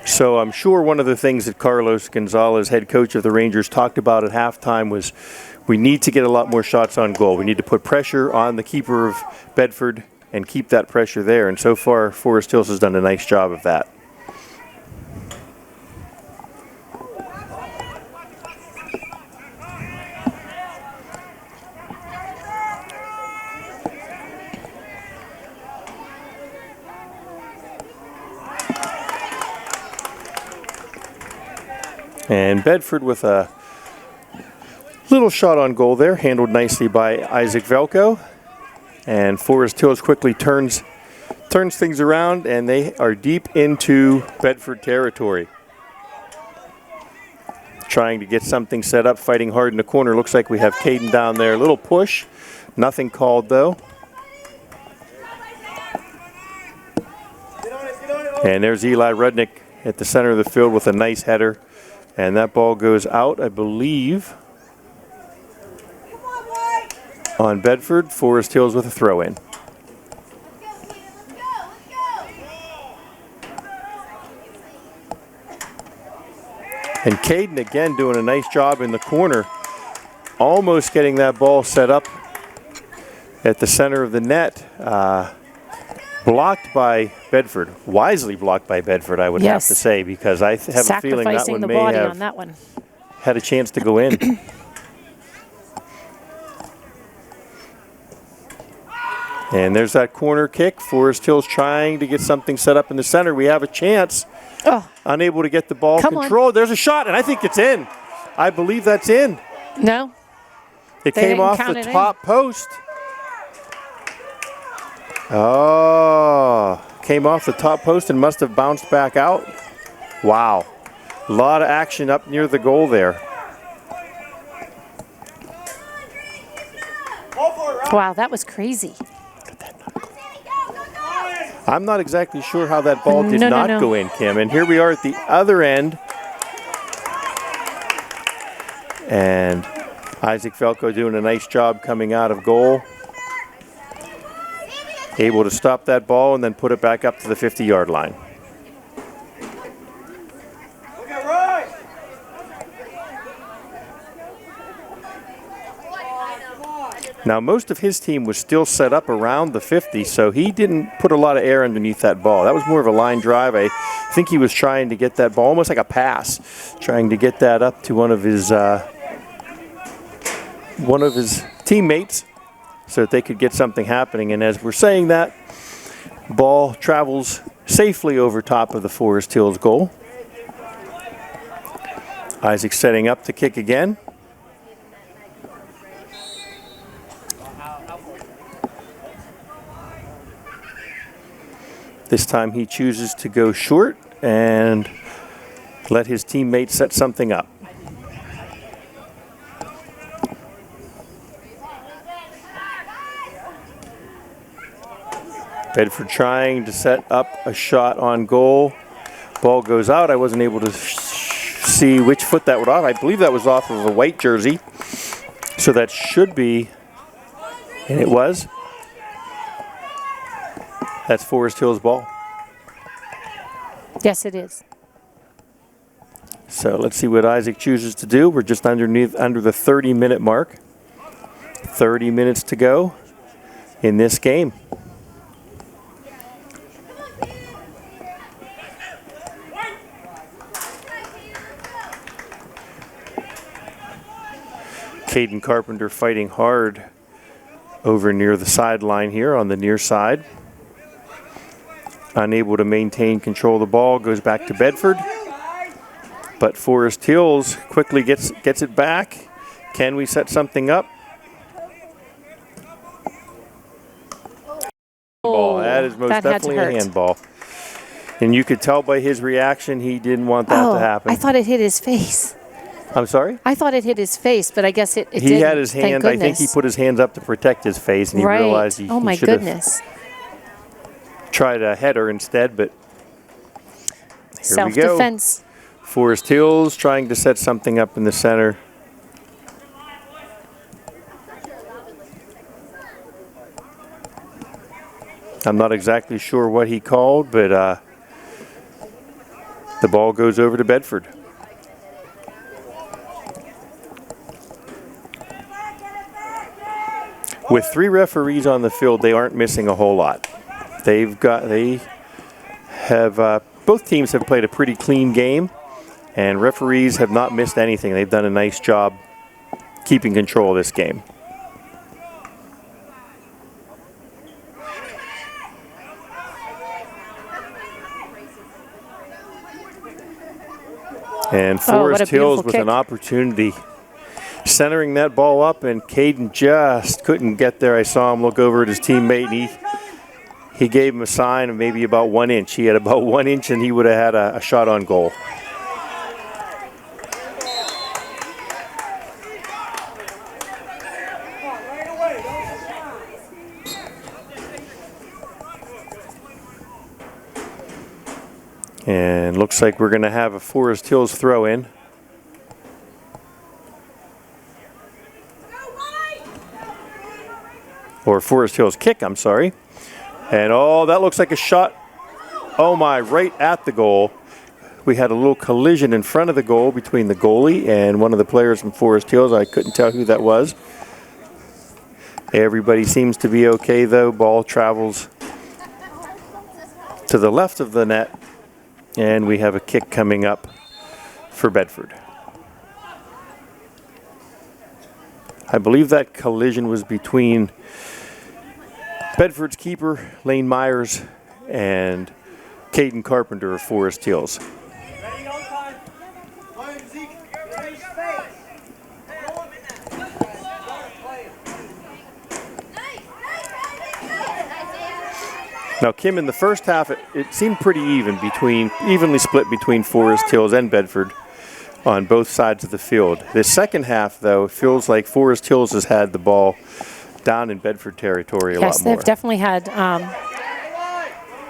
So I'm sure one of the things that Carlos Gonzalez, head coach of the Rangers, talked about at halftime was we need to get a lot more shots on goal. We need to put pressure on the keeper of Bedford and keep that pressure there. And so far, Forest Hills has done a nice job of that. And Bedford with a little shot on goal there, handled nicely by Isaac Velko. And Forest Hills quickly turns things around, and they are deep into Bedford territory. Trying to get something set up, fighting hard in the corner. Looks like we have Caden down there. A little push, nothing called though. And there's Eli Rudnick at the center of the field with a nice header. And that ball goes out, I believe, on Bedford. Forest Hills with a throw-in. And Caden again doing a nice job in the corner, almost getting that ball set up at the center of the net. Blocked by Bedford. Wisely blocked by Bedford, I would have to say, because I have a feeling that one the may body have on that one. had a chance to go in. And there's that corner kick. Forest Hills trying to get something set up in the center. We have a chance. Oh. Unable to get the ball Come controlled. on. There's a shot, and I think it's in. I believe that's in. No. It They came didn't off count the it in. top post. Oh, came off the top post and must have bounced back out. Wow. A lot of action up near the goal there. Go for it, Ryan. Wow, that was crazy. I'm not exactly sure how that ball did No, no, not no. go in, Kim. And here we are at the other end. And Isaac Felko doing a nice job coming out of goal. Able to stop that ball and then put it back up to the 50-yard line. Look at Ryan. Now, most of his team was still set up around the 50, so he didn't put a lot of air underneath that ball. That was more of a line drive. I think he was trying to get that ball, almost like a pass, trying to get that up to one of his teammates so that they could get something happening. And as we're saying that, ball travels safely over top of the Forest Hills goal. Isaac setting up to kick again. This time he chooses to go short and let his teammate set something up. Bedford trying to set up a shot on goal. Ball goes out. I wasn't able to see which foot that was off. I believe that was off of a white jersey. So that should be, and it was. That's Forest Hills ball. Yes, it is. So let's see what Isaac chooses to do. We're just under the 30-minute mark. 30 minutes to go in this game. Caden Carpenter fighting hard over near the sideline here on the near side. Unable to maintain control of the ball, goes back to Bedford. But Forest Hills quickly gets it back. Can we set something up? Ball. That is most that had to definitely a hurt. handball. And you could tell by his reaction he didn't want that to happen. I thought it hit his face. I'm sorry? I thought it hit his face, but I guess it He didn't. had his Thank hand, I think he goodness. put his hands up to protect his face, and he right. realized he, oh my he should have goodness. tried a header instead, but here we go. Self-defense. Forest Hills trying to set something up in the center. I'm not exactly sure what he called, but the ball goes over to Bedford. With 3 referees on the field, they aren't missing a whole lot. Both teams have played a pretty clean game, and referees have not missed anything. They've done a nice job keeping control of this game. And Forest Hills with an opportunity. Centering that ball up, and Caden just couldn't get there. I saw him look over at his teammate, and he gave him a sign of maybe about 1 inch. He had about 1 inch, and he would have had a shot on goal. And looks like we're going to have a Forest Hills throw in. Or Forest Hills kick, I'm sorry. And oh, that looks like a shot. Oh my, right at the goal. We had a little collision in front of the goal between the goalie and one of the players from Forest Hills. I couldn't tell who that was. Everybody seems to be okay though. Ball travels to the left of the net, and we have a kick coming up for Bedford. I believe that collision was between Bedford's keeper, Lane Myers, and Caden Carpenter of Forest Hills. Now, Kim, in the first half, it seemed pretty evenly split between Forest Hills and Bedford on both sides of the field. The second half, though, feels like Forest Hills has had the ball down in Bedford territory a lot more. Yes, they've definitely had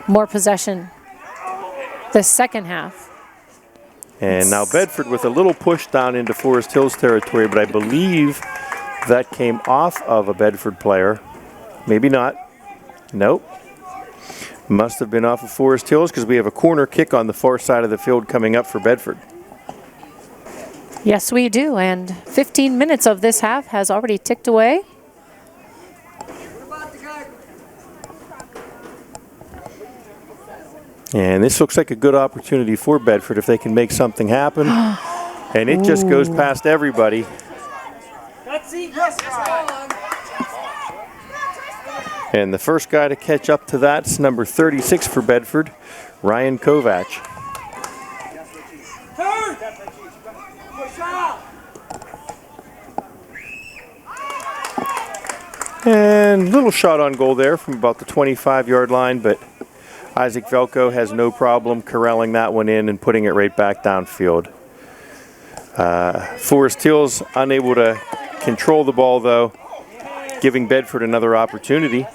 more possession the second half. And now Bedford with a little push down into Forest Hills territory, but I believe that came off of a Bedford player. Maybe not. Nope. Must have been off of Forest Hills because we have a corner kick on the far side of the field coming up for Bedford. Yes, we do. And 15 minutes of this half has already ticked away. And this looks like a good opportunity for Bedford if they can make something happen. And it just goes past everybody. And the first guy to catch up to that's number 36 for Bedford, Ryan Kovac. And little shot on goal there from about the 25-yard line, but Isaac Velko has no problem corralling that one in and putting it right back downfield. Forest Hills unable to control the ball, though, giving Bedford another opportunity.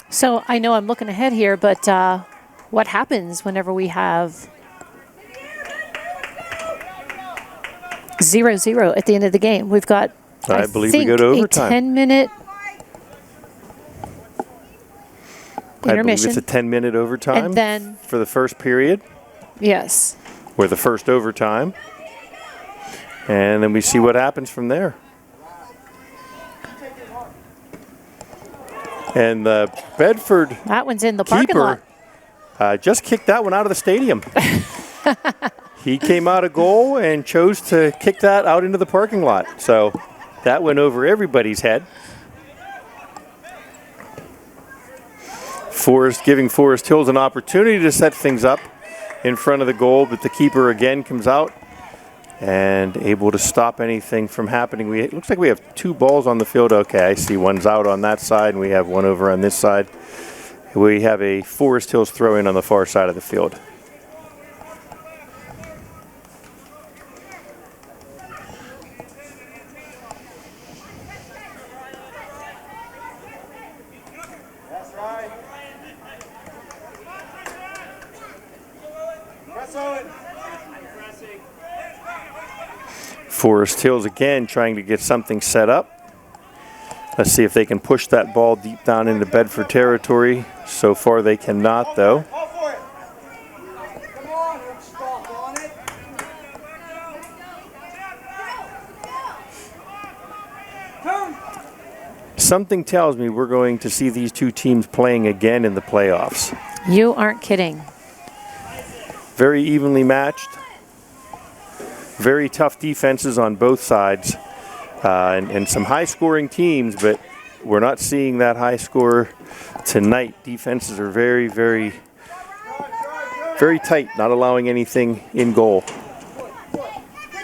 So I know I'm looking ahead here, but what happens whenever we have 0-0 at the end of the game? We've got, I believe we go to overtime. A 10-minute intermission. I believe it's a 10-minute overtime and then, for the first period. Yes. Or the first overtime. And then we see what happens from there. And the Bedford that one's in the parking lot. Just kicked that one out of the stadium. He came out of goal and chose to kick that out into the parking lot. So that went over everybody's head. Giving Forest Hills an opportunity to set things up in front of the goal, but the keeper again comes out and able to stop anything from happening. It looks like we have two balls on the field. Okay, I see one's out on that side, and we have one over on this side. We have a Forest Hills throw-in on the far side of the field. That's right. Press Owen. Forest Hills again trying to get something set up. Let's see if they can push that ball deep down into Bedford territory. So far they cannot, though. Go for it. Come on, don't stop on it. Something tells me we're going to see these two teams playing again in the playoffs. You aren't kidding. Very evenly matched. Very tough defenses on both sides. And some high-scoring teams, but we're not seeing that high score tonight. Defenses are very, very, very tight, not allowing anything in goal. Good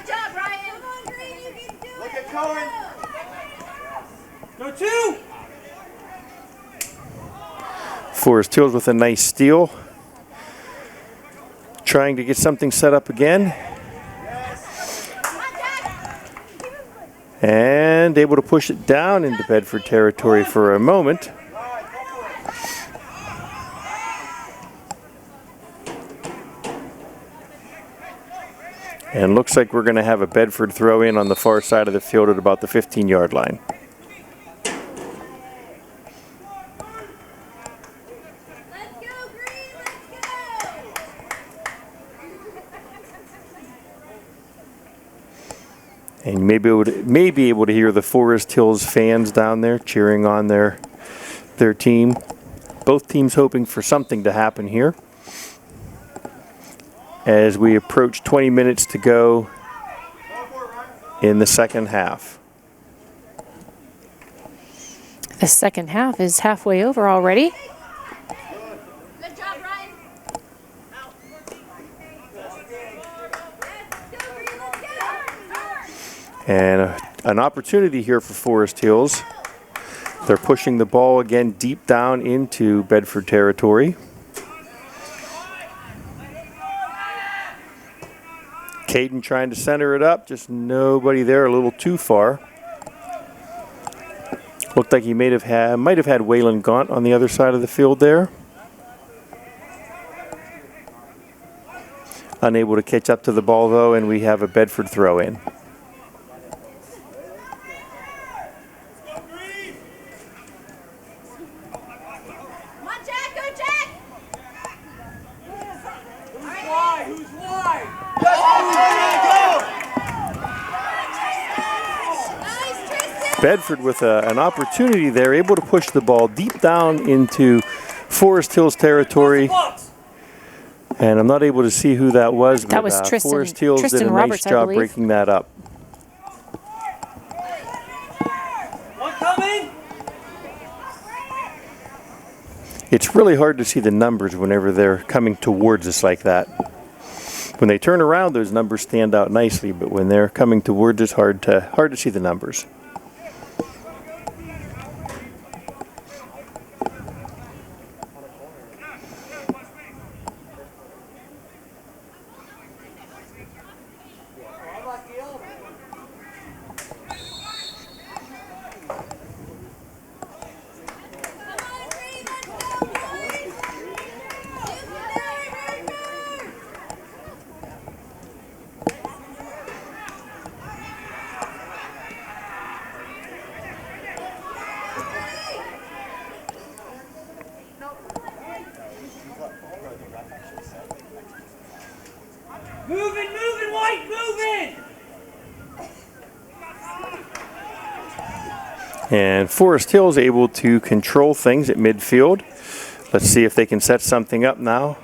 job, Ryan. Come on, Green, you can do it. Look at Cohen. Go two. Forest Hills with a nice steal. Trying to get something set up again. And able to push it down into Bedford territory for a moment. And looks like we're going to have a Bedford throw in on the far side of the field at about the 15-yard line. Let's go, Green. Let's go. And you may be able to hear the Forest Hills fans down there cheering on their team. Both teams hoping for something to happen here. As we approach 20 minutes to go in the second half. The second half is halfway over already. Good job, Ryan. Let's go, Green. Let's go. And an opportunity here for Forest Hills. They're pushing the ball again deep down into Bedford territory. Caden trying to center it up, just nobody there, a little too far. Looked like he might have had Waylon Gaunt on the other side of the field there. Unable to catch up to the ball though, and we have a Bedford throw in. Come on, Jack. Go, Jack. Who's wide? Who's wide? Nice, Tristan. Bedford with an opportunity there, able to push the ball deep down into Forest Hills territory. And I'm not able to see who that was, That but was Tristan- Forest Hills Tristan did a Roberts, nice I job believe. breaking that up. One coming. It's really hard to see the numbers whenever they're coming towards us like that. When they turn around, those numbers stand out nicely, but when they're coming towards us, hard to see the numbers. Moving, White, moving. And Forest Hills able to control things at midfield. Let's see if they can set something up now.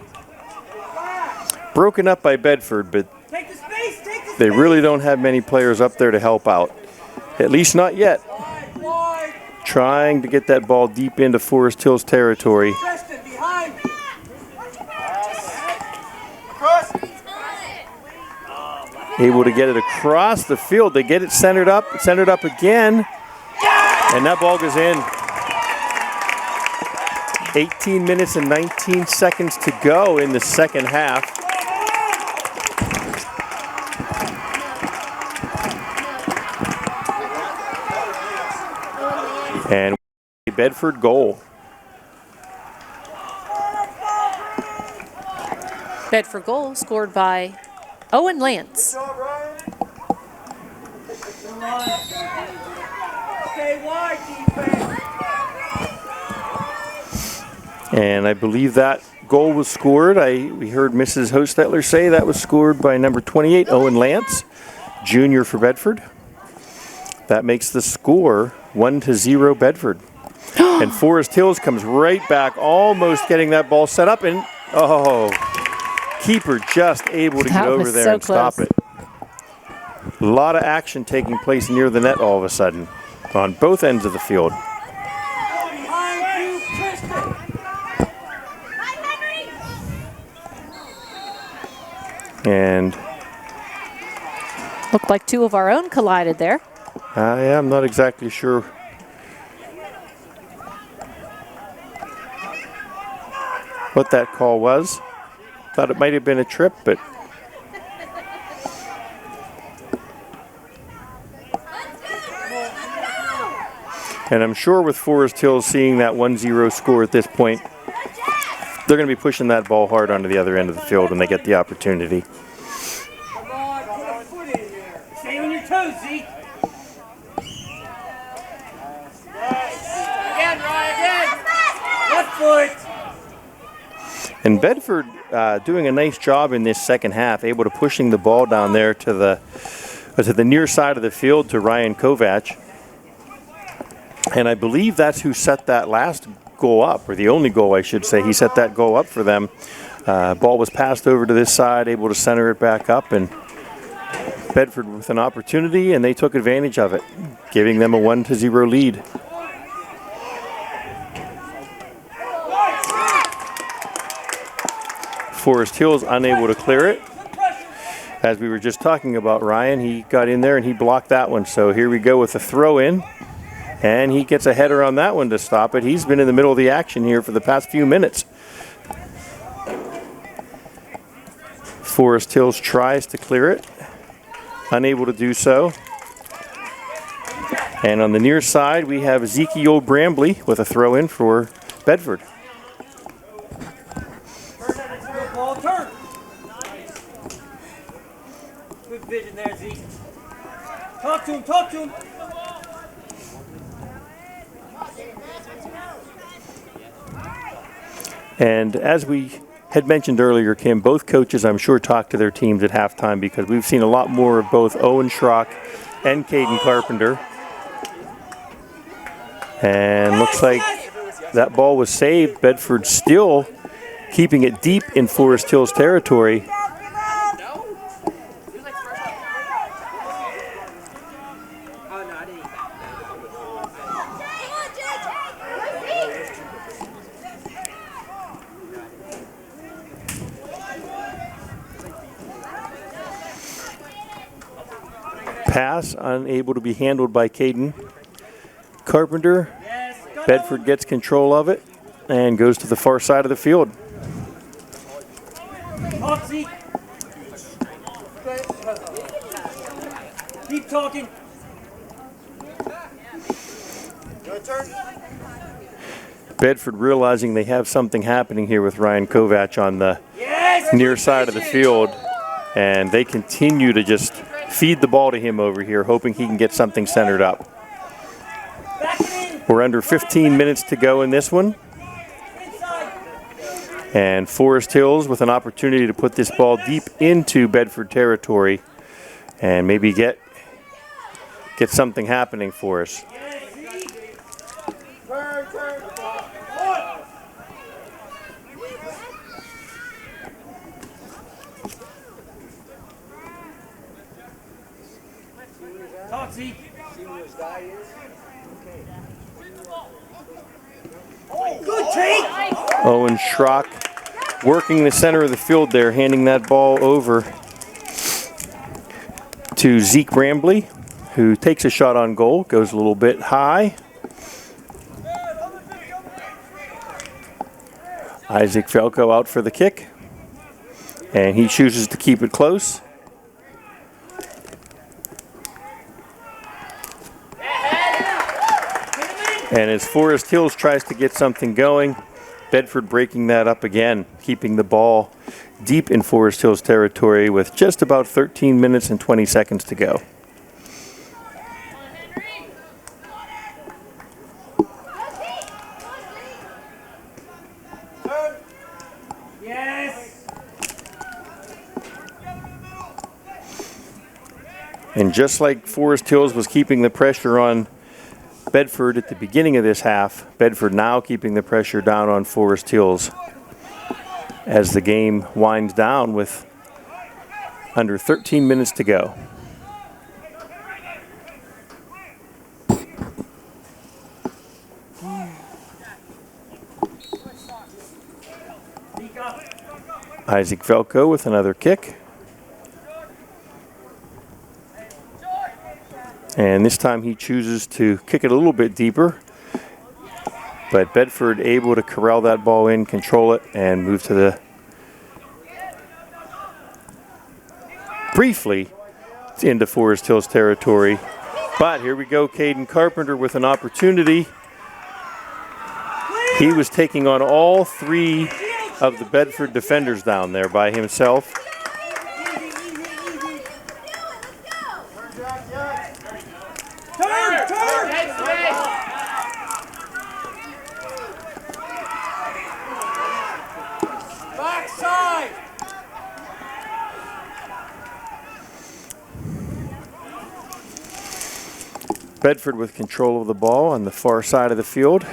Broken up by Bedford, but Take the space, take the they really don't have many players up there to help out. At least not yet. wide. Trying to get that ball deep into Forest Hills territory. Preston, behind. Able to get it across the field. They get it centered up again. And that ball goes in. 18 minutes and 19 seconds to go in the second half. And a Bedford goal. Bedford goal scored by Owen Lance. Stay wide, defense. And I believe that goal was scored. We heard Mrs. Hostetler say that was scored by number 28, Owen Lance, junior for Bedford. That makes the score 1-0 Bedford. And Forest Hills comes right back, almost getting that ball set up, and keeper just able to get That over was there so and stop close. it. A lot of action taking place near the net all of a sudden on both ends of the field. Behind you, Tristan. Hi, Henry. And Looked like two of our own collided there. I'm not exactly sure what that call was. Thought it might have been a trip, but and I'm sure with Forest Hills seeing that 1-0 score at this point, they're going to be pushing that ball hard onto the other end of the field when they get the opportunity. Come on, foot. And Bedford doing a nice job in this second half, able to pushing the ball down there to the near side of the field to Ryan Kovac. And I believe that's who set that last goal up, or the only goal, I should say. He set that goal up for them. Ball was passed over to this side, able to center it back up, and Bedford with an opportunity, and they took advantage of it, giving them a 1-0 lead. Forest Hills unable to clear it. As we were just talking about Ryan, he got in there and he blocked that one. So here we go with a throw in, and he gets a header on that one to stop it. He's been in the middle of the action here for the past few minutes. Forest Hills tries to clear it, unable to do so. And on the near side, we have Ezekiel Brambley with a throw in for Bedford. Ball turn. Good vision there, Zeke. Talk to him, talk to him. And as we had mentioned earlier, Kim, both coaches, I'm sure, talked to their teams at halftime because we've seen a lot more of both Owen Schrock and Caden Carpenter. And looks like that ball was saved. Bedford still keeping it deep in Forest Hills territory. Pass unable to be handled by Caden Carpenter. Bedford gets control of it and goes to the far side of the field. Keep talking. Bedford realizing they have something happening here with Ryan Kovac on the near side of the field, and they continue to just feed the ball to him over here, hoping he can get something centered up. We're under 15 minutes to go in this one. And Forest Hills with an opportunity to put this ball deep into Bedford territory and maybe get something happening for us. Good take. Owen Schrock working the center of the field there, handing that ball over to Zeke Brambley, who takes a shot on goal, goes a little bit high. Isaac Felko out for the kick, and he chooses to keep it close. And as Forest Hills tries to get something going, Bedford breaking that up again, keeping the ball deep in Forest Hills territory with just about 13 minutes and 20 seconds to go. Yes. And just like Forest Hills was keeping the pressure on Bedford at the beginning of this half, Bedford now keeping the pressure down on Forest Hills as the game winds down with under 13 minutes to go. Isaac Velko with another kick. And this time he chooses to kick it a little bit deeper. But Bedford able to corral that ball in, control it, and move to the briefly into Forest Hills territory. But here we go, Caden Carpenter with an opportunity. He was taking on all three of the Bedford defenders down there by himself. Bedford with control of the ball on the far side of the field.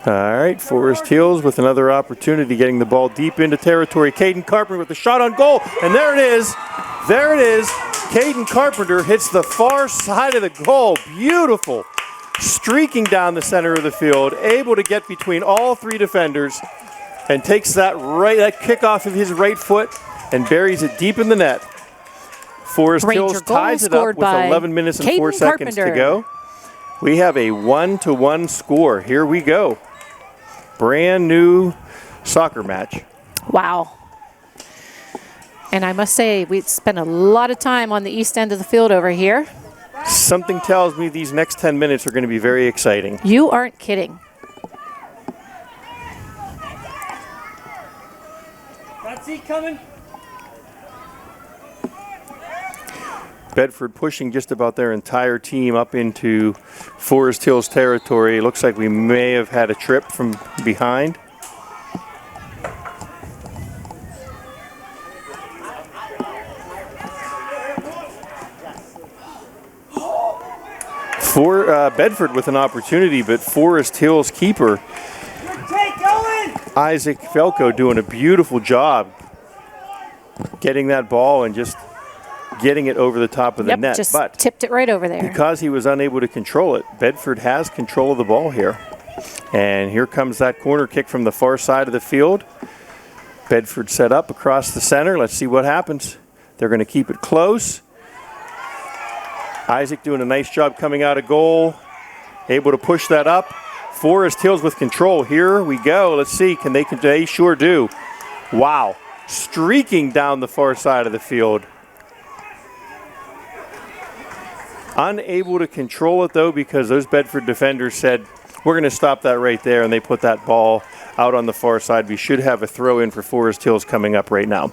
All right, Forest Hills with another opportunity, getting the ball deep into territory. Caden Carpenter with the shot on goal, and there it is. There it is. Caden Carpenter hits the far side of the goal. Beautiful. Streaking down the center of the field, able to get between all three defenders, and takes that kick off of his right foot and buries it deep in the net. Forest Hills ties it up with 11 minutes and 4 seconds to go. We have a 1-1 score. Here we go. Brand new soccer match. Wow. And I must say, we spent a lot of time on the east end of the field over here. Something tells me these next 10 minutes are going to be very exciting. You aren't kidding. Got seat coming. Bedford pushing just about their entire team up into Forest Hills territory. Looks like we may have had a trip from behind. For Bedford with an opportunity, but Forest Hills keeper Isaac Velko doing a beautiful job getting that ball and just getting it over the top of the net. Just but tipped it right over there. because he was unable to control it, Bedford has control of the ball here. And here comes that corner kick from the far side of the field. Bedford set up across the center. Let's see what happens. They're going to keep it close. Isaac doing a nice job coming out of goal. Able to push that up. Forest Hills with control. Here we go. Let's see. Can they? They sure do. Wow. Streaking down the far side of the field. Unable to control it, though, because those Bedford defenders said, we're going to stop that right there, and they put that ball out on the far side. We should have a throw-in for Forest Hills coming up right now.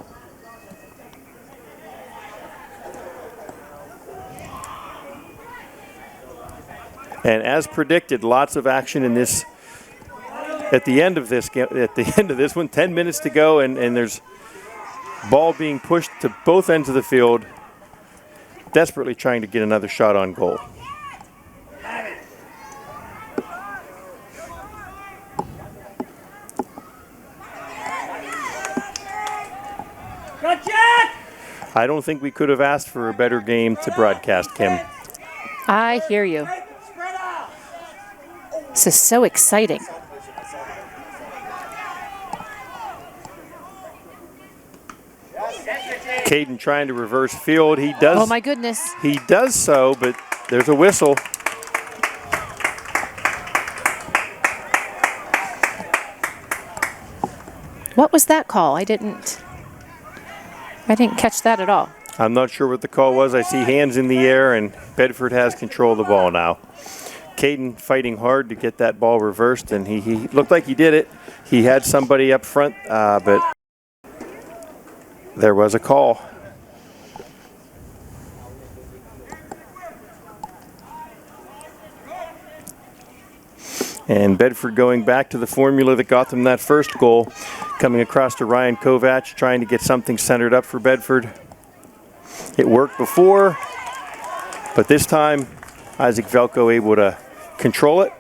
And as predicted, lots of action in this. At the end of this one, 10 minutes to go, and there's ball being pushed to both ends of the field, desperately trying to get another shot on goal. I don't think we could have asked for a better game to broadcast, Kim. I hear you. This is so exciting. Caden trying to reverse field. He does. Oh my goodness. He does so, but there's a whistle. What was that call? I didn't catch that at all. I'm not sure what the call was. I see hands in the air, and Bedford has control of the ball now. Caden fighting hard to get that ball reversed, and he looked like he did it. He had somebody up front, but there was a call. And Bedford going back to the formula that got them that first goal. Coming across to Ryan Kovac, trying to get something centered up for Bedford. It worked before, but this time Isaac Velko able to control it.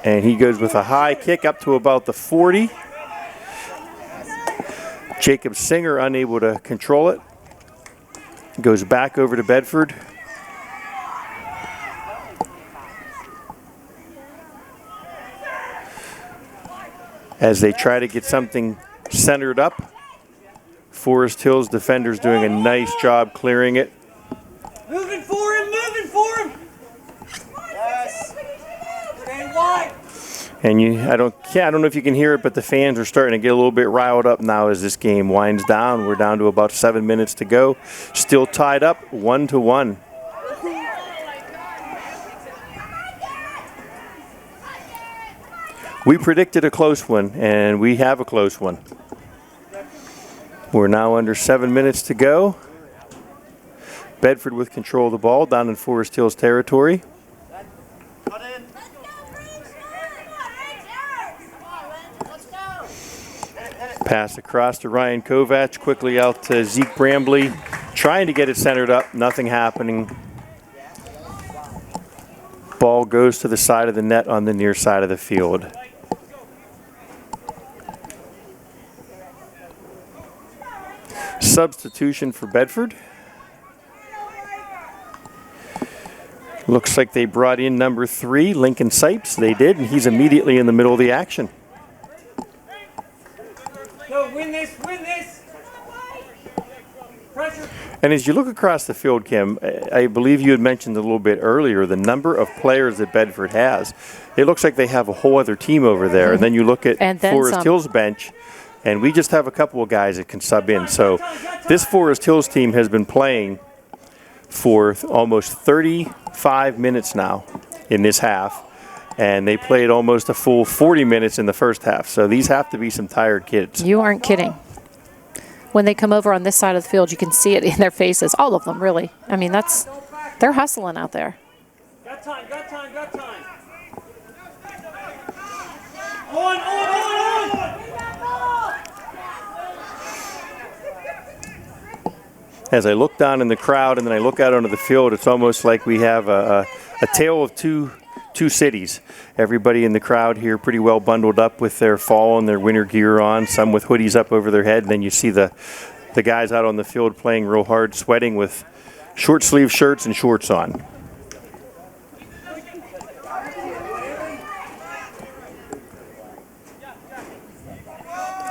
And he goes with a high kick up to about the 40. Jacob Singer unable to control it. Goes back over to Bedford. As they try to get something centered up. Forest Hills defenders doing a nice job clearing it. Moving for him, moving for him. Yes. Stay wide. And I don't know if you can hear it, but the fans are starting to get a little bit riled up now as this game winds down. We're down to about 7 minutes to go. Still tied up 1-1. We predicted a close one, and we have a close one. We're now under 7 minutes to go. Bedford with control of the ball down in Forest Hills territory. Pass across to Ryan Kovac, quickly out to Zeke Brambley, trying to get it centered up, nothing happening. Ball goes to the side of the net on the near side of the field. Substitution for Bedford. Looks like they brought in number 3, Lincoln Sipes. They did, and he's immediately in the middle of the action. Go, win this, win this. Pressure. And as you look across the field, Kim, I believe you had mentioned a little bit earlier the number of players that Bedford has. It looks like they have a whole other team over there. And then you look at Forest Hills bench, and we just have a couple of guys that can sub in. So this Forest Hills team has been playing for almost 35 minutes now in this half. And they played almost a full 40 minutes in the first half. So these have to be some tired kids. You aren't kidding. When they come over on this side of the field, you can see it in their faces. All of them, really. I mean, they're hustling out there. Got time, got time, got time. On! As I look down in the crowd and then I look out onto the field, it's almost like we have a tale of two cities. Everybody in the crowd here pretty well bundled up with their fall and their winter gear on, some with hoodies up over their head. And then you see the guys out on the field playing real hard, sweating with short sleeve shirts and shorts on.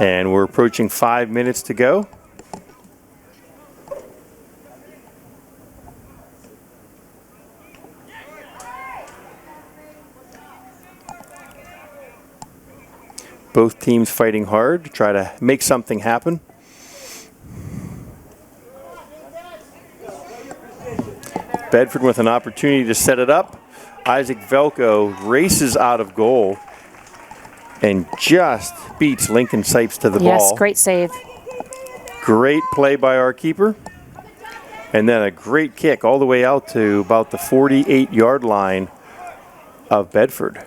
And we're approaching 5 minutes to go. Both teams fighting hard to try to make something happen. Bedford with an opportunity to set it up. Isaac Velko races out of goal and just beats Lincoln Sipes to the ball. Yes, great save. Great play by our keeper. And then a great kick all the way out to about the 48-yard line of Bedford.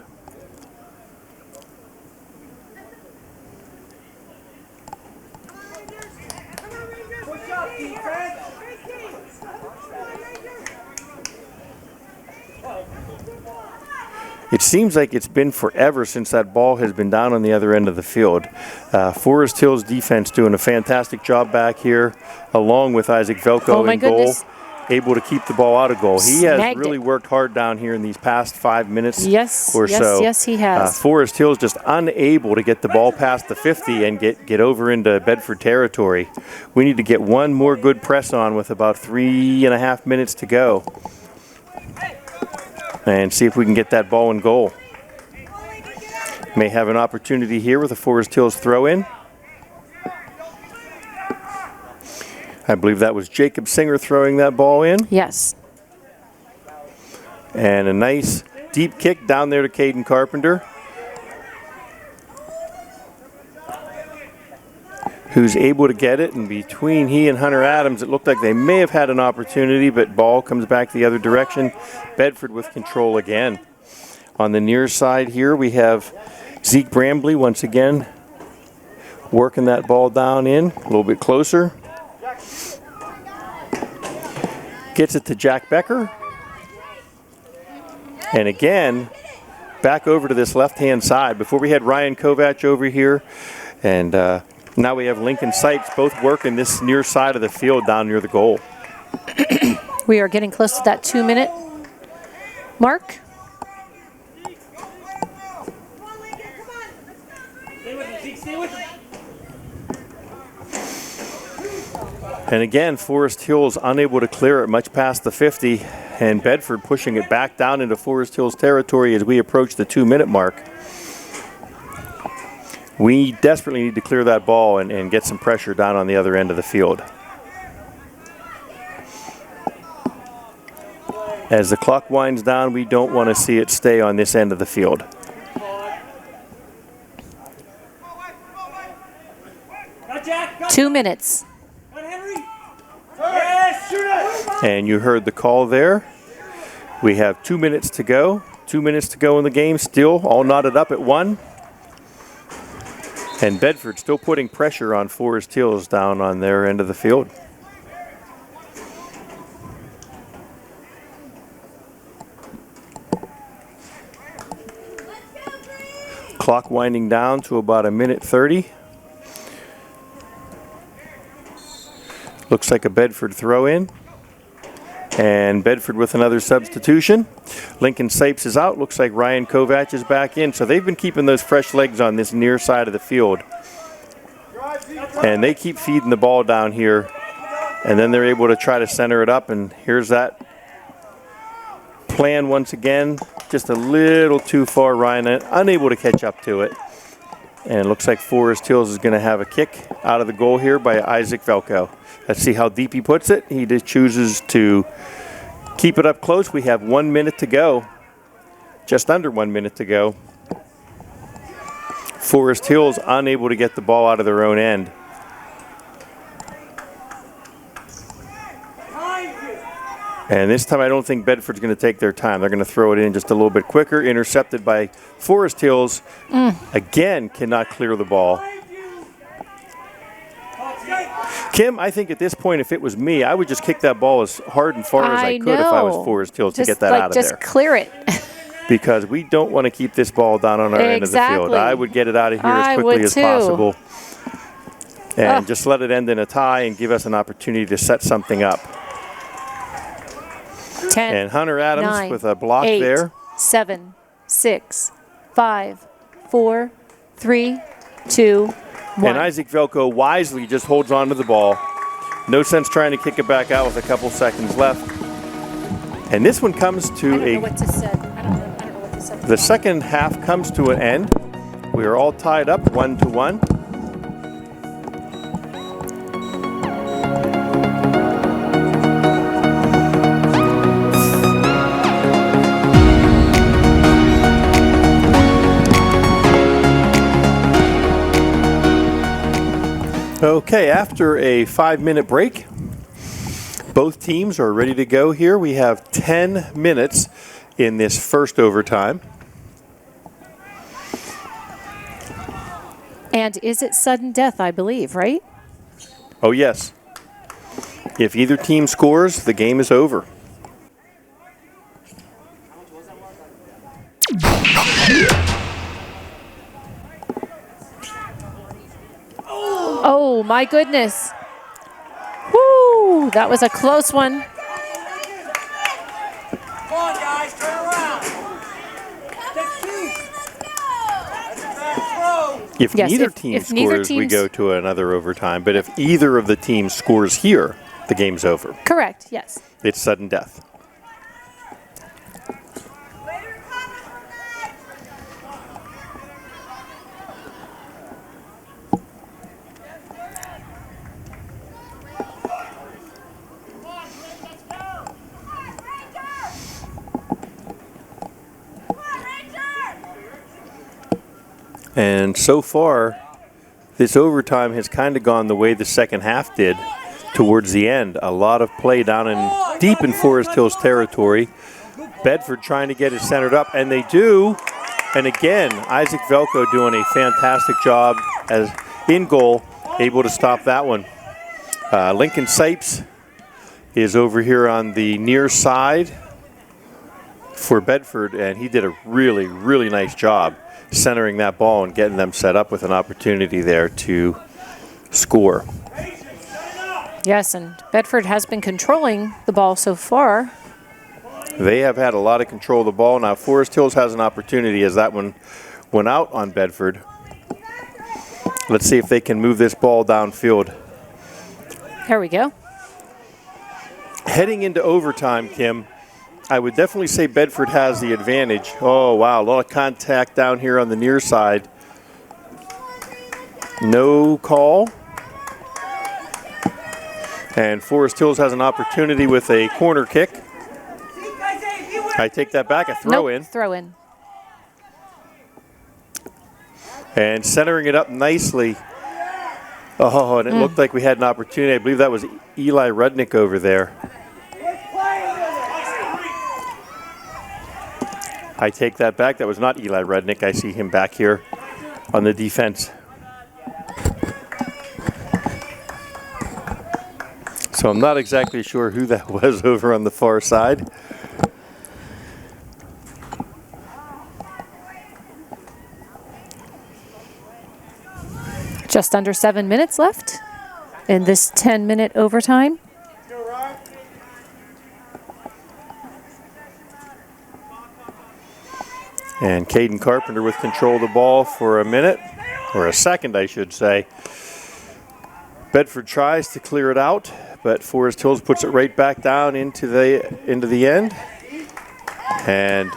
It seems like it's been forever since that ball has been down on the other end of the field. Forest Hills defense doing a fantastic job back here, along with Isaac Velko in goal, able to keep the ball out of goal. He has really worked hard down here in these past 5 minutes or so. Yes, he has. Forest Hills just unable to get the ball past the 50 and get over into Bedford territory. We need to get one more good press on with about 3.5 minutes to go. And see if we can get that ball in goal. May have an opportunity here with a Forest Hills throw-in. I believe that was Jacob Singer throwing that ball in. Yes. And a nice deep kick down there to Caden Carpenter, who's able to get it. And between he and Hunter Adams, it looked like they may have had an opportunity, but ball comes back the other direction. Bedford with control again. On the near side here, we have Zeke Brambley once again working that ball down in a little bit closer. Gets it to Jack Becker. And again, back over to this left-hand side. Before we had Ryan Kovac over here, and now we have Lincoln Sipes both working this near side of the field down near the goal. We are getting close to that 2-minute mark. And again, Forest Hills unable to clear it much past the 50, and Bedford pushing it back down into Forest Hills territory as we approach the 2-minute mark. We desperately need to clear that ball and get some pressure down on the other end of the field. As the clock winds down, we don't want to see it stay on this end of the field. Got Jack. Got 2 minutes. Henry. Yes, shoot it. And you heard the call there. We have 2 minutes to go. 2 minutes to go in the game, still all knotted up at 1. And Bedford still putting pressure on Forest Hills down on their end of the field. Clock winding down to about 1:30. Looks like a Bedford throw in. And Bedford with another substitution. Lincoln Sipes is out. Looks like Ryan Kovac is back in. So they've been keeping those fresh legs on this near side of the field. And they keep feeding the ball down here. And then they're able to try to center it up. And here's that plan once again. Just a little too far. Ryan unable to catch up to it. And it looks like Forest Hills is going to have a kick out of the goal here by Isaac Velko. Let's see how deep he puts it. He just chooses to keep it up close. We have 1 minute to go. Just under 1 minute to go. Forest Hills unable to get the ball out of their own end. And this time I don't think Bedford's going to take their time. They're going to throw it in just a little bit quicker. Intercepted by Forest Hills. Again, cannot clear the ball. Kim, I think at this point, if it was me, I would just kick that ball as hard and far as I could if I was Forest Hills to get that out of there. Just clear it. Because we don't want to keep this ball down on our end of the field. I would get it out of here as quickly as possible. And just let it end in a tie and give us an opportunity to set something up. 10, and Hunter Adams 9, with a block 8, there. 7, 6, 5, 4, 3, 2, 1. And Isaac Velko wisely just holds on to the ball. No sense trying to kick it back out with a couple seconds left. And this one comes to I don't know what to set. I don't know what to set. The second half comes to an end. We are all tied up 1-1. Okay, after a 5-minute break, both teams are ready to go here. We have 10 minutes in this first overtime. And is it sudden death, I believe, right? Oh, yes. If either team scores, the game is over. Oh, my goodness. Woo, that was a close one. Come on, guys, turn around. Take 2. That's a bad throw. If neither team scores, we go to another overtime. But if either of the teams scores here, the game's over. Correct, yes. It's sudden death. And so far, this overtime has kind of gone the way the second half did towards the end. A lot of play down in deep in Forest Hills territory. Bedford trying to get it centered up, and they do. And again, Isaac Velko doing a fantastic job as in goal, able to stop that one. Lincoln Sipes is over here on the near side for Bedford, and he did a really, really nice job centering that ball and getting them set up with an opportunity there to score. Yes, and Bedford has been controlling the ball so far. They have had a lot of control of the ball. Now Forest Hills has an opportunity as that one went out on Bedford. Let's see if they can move this ball downfield. There we go. Heading into overtime, Kim, I would definitely say Bedford has the advantage. Oh, wow, a lot of contact down here on the near side. No call. And Forest Hills has an opportunity with a corner kick. I take that back, a throw in. Throw in. And centering it up nicely. Oh, and it looked like we had an opportunity. I believe that was Eli Rudnick over there. I take that back. That was not Eli Rudnick. I see him back here on the defense. So I'm not exactly sure who that was over on the far side. Just under 7 minutes left in this 10-minute overtime. And Caden Carpenter with control of the ball for a minute, or a second, I should say. Bedford tries to clear it out, but Forest Hills puts it right back down into the end. And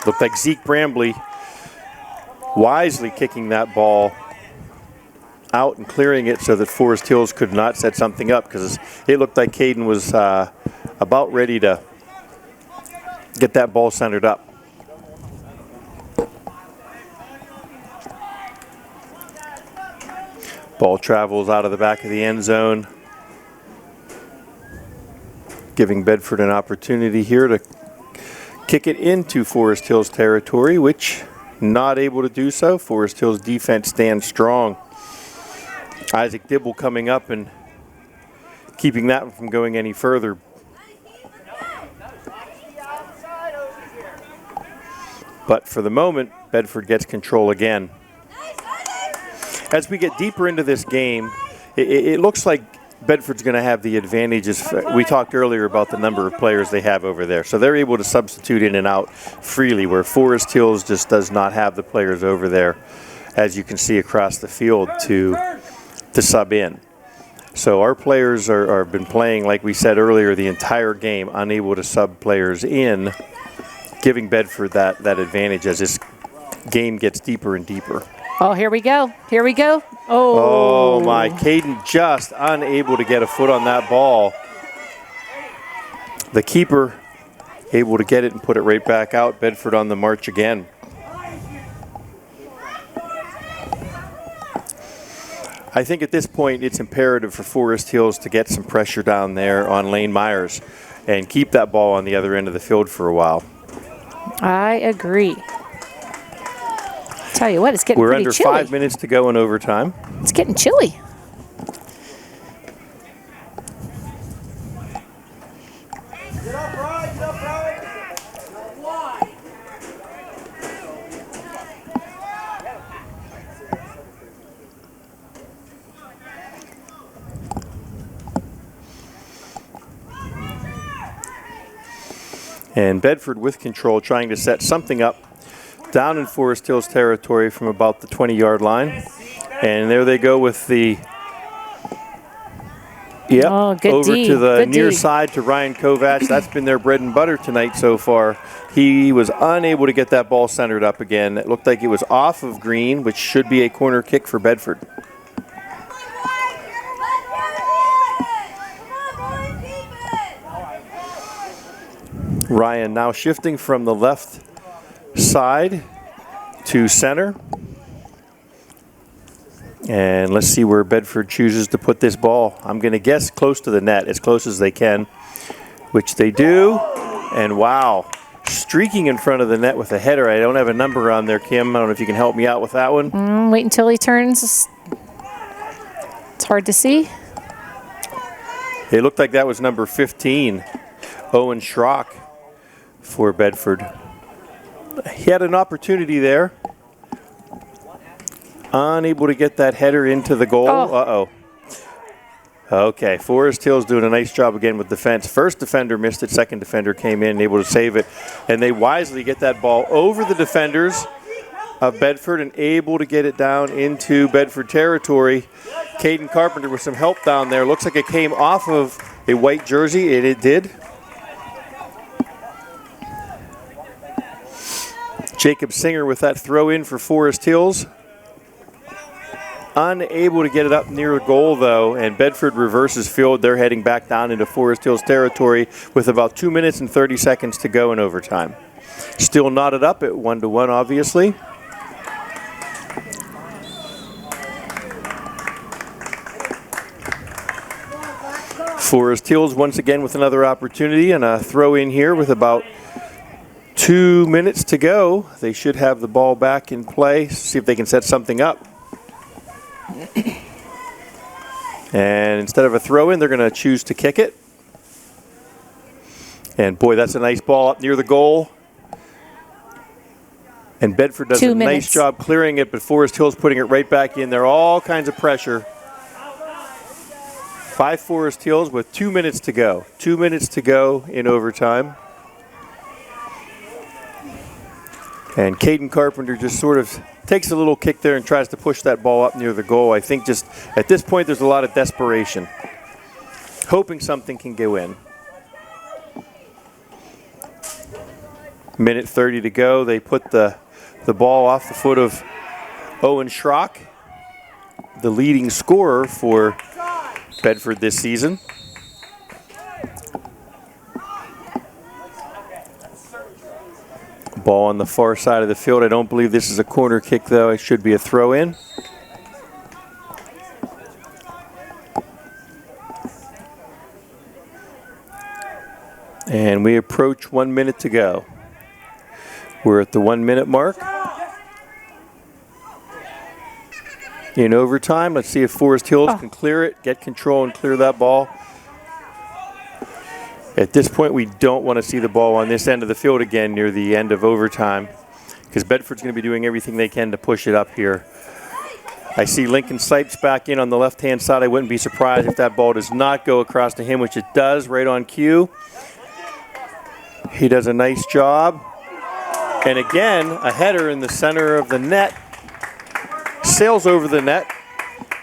looked like Zeke Brambley wisely kicking that ball out and clearing it so that Forest Hills could not set something up, because it looked like Caden was about ready to get that ball centered up. Ball travels out of the back of the end zone, giving Bedford an opportunity here to kick it into Forest Hills territory, which not able to do so. Forest Hills defense stands strong. Isaac Dibble coming up and keeping that from going any further. But for the moment, Bedford gets control again. As we get deeper into this game, it looks like Bedford's going to have the advantages. We talked earlier about the number of players they have over there. So they're able to substitute in and out freely, where Forest Hills just does not have the players over there, as you can see across the field, to sub in. So our players are been playing, like we said earlier, the entire game, unable to sub players in, giving Bedford that advantage as this game gets deeper and deeper. Oh, here we go. Here we go. Oh my, Caden just unable to get a foot on that ball. The keeper able to get it and put it right back out. Bedford on the march again. I think at this point it's imperative for Forest Hills to get some pressure down there on Lane Myers and keep that ball on the other end of the field for a while. I agree. Tell you what, it's getting We're pretty under chilly. 5 minutes to go in overtime. It's getting chilly. Get up, right, get up, right. Why? And Bedford with control, trying to set something up down in Forest Hills territory from about the 20-yard line. And there they go with the, over to the near side to Ryan Kovacs. That's been their bread and butter tonight so far. He was unable to get that ball centered up again. It looked like it was off of Green, which should be a corner kick for Bedford. Ryan now shifting from the left side to center. And let's see where Bedford chooses to put this ball. I'm going to guess close to the net, as close as they can, which they do. And wow, streaking in front of the net with a header. I don't have a number on there, Kim. I don't know if you can help me out with that one. Wait until he turns. It's hard to see. It looked like that was number 15, Owen Schrock for Bedford. He had an opportunity there. Unable to get that header into the goal. Uh-oh. Okay, Forest Hills doing a nice job again with defense. First defender missed it, second defender came in, able to save it. And they wisely get that ball over the defenders of Bedford and able to get it down into Bedford territory. Caden Carpenter with some help down there. Looks like it came off of a white jersey. It did. Jacob Singer with that throw in for Forest Hills. unable to get it up near the goal, though, and Bedford reverses field. They're heading back down into Forest Hills territory with about 2 minutes and 30 seconds to go in overtime. Still knotted up at 1-1, obviously. Forest Hills once again with another opportunity and a throw in here with about 2 minutes to go. They should have the ball back in play, see if they can set something up. And instead of a throw in, they're going to choose to kick it. And boy, that's a nice ball up near the goal. And Bedford does 2 a minutes. nice job clearing it, but Forest Hills putting it right back in there. All kinds of pressure. 5 Forest Hills with 2 minutes to go. 2 minutes to go in overtime. And Caden Carpenter just sort of takes a little kick there and tries to push that ball up near the goal. I think just at this point there's a lot of desperation, hoping something can go in. Minute 30 to go. They put the ball off the foot of Owen Schrock, the leading scorer for Bedford this season. Ball on the far side of the field. I don't believe this is a corner kick, though. It should be a throw in. And we approach 1 minute to go. We're at the 1 minute mark. In overtime, let's see if Forest Hills can clear it, get control and clear that ball. At this point, we don't want to see the ball on this end of the field again near the end of overtime because Bedford's going to be doing everything they can to push it up here. I see Lincoln Sipes back in on the left-hand side. I wouldn't be surprised if that ball does not go across to him, which it does right on cue. He does a nice job. And again, a header in the center of the net. Sails over the net.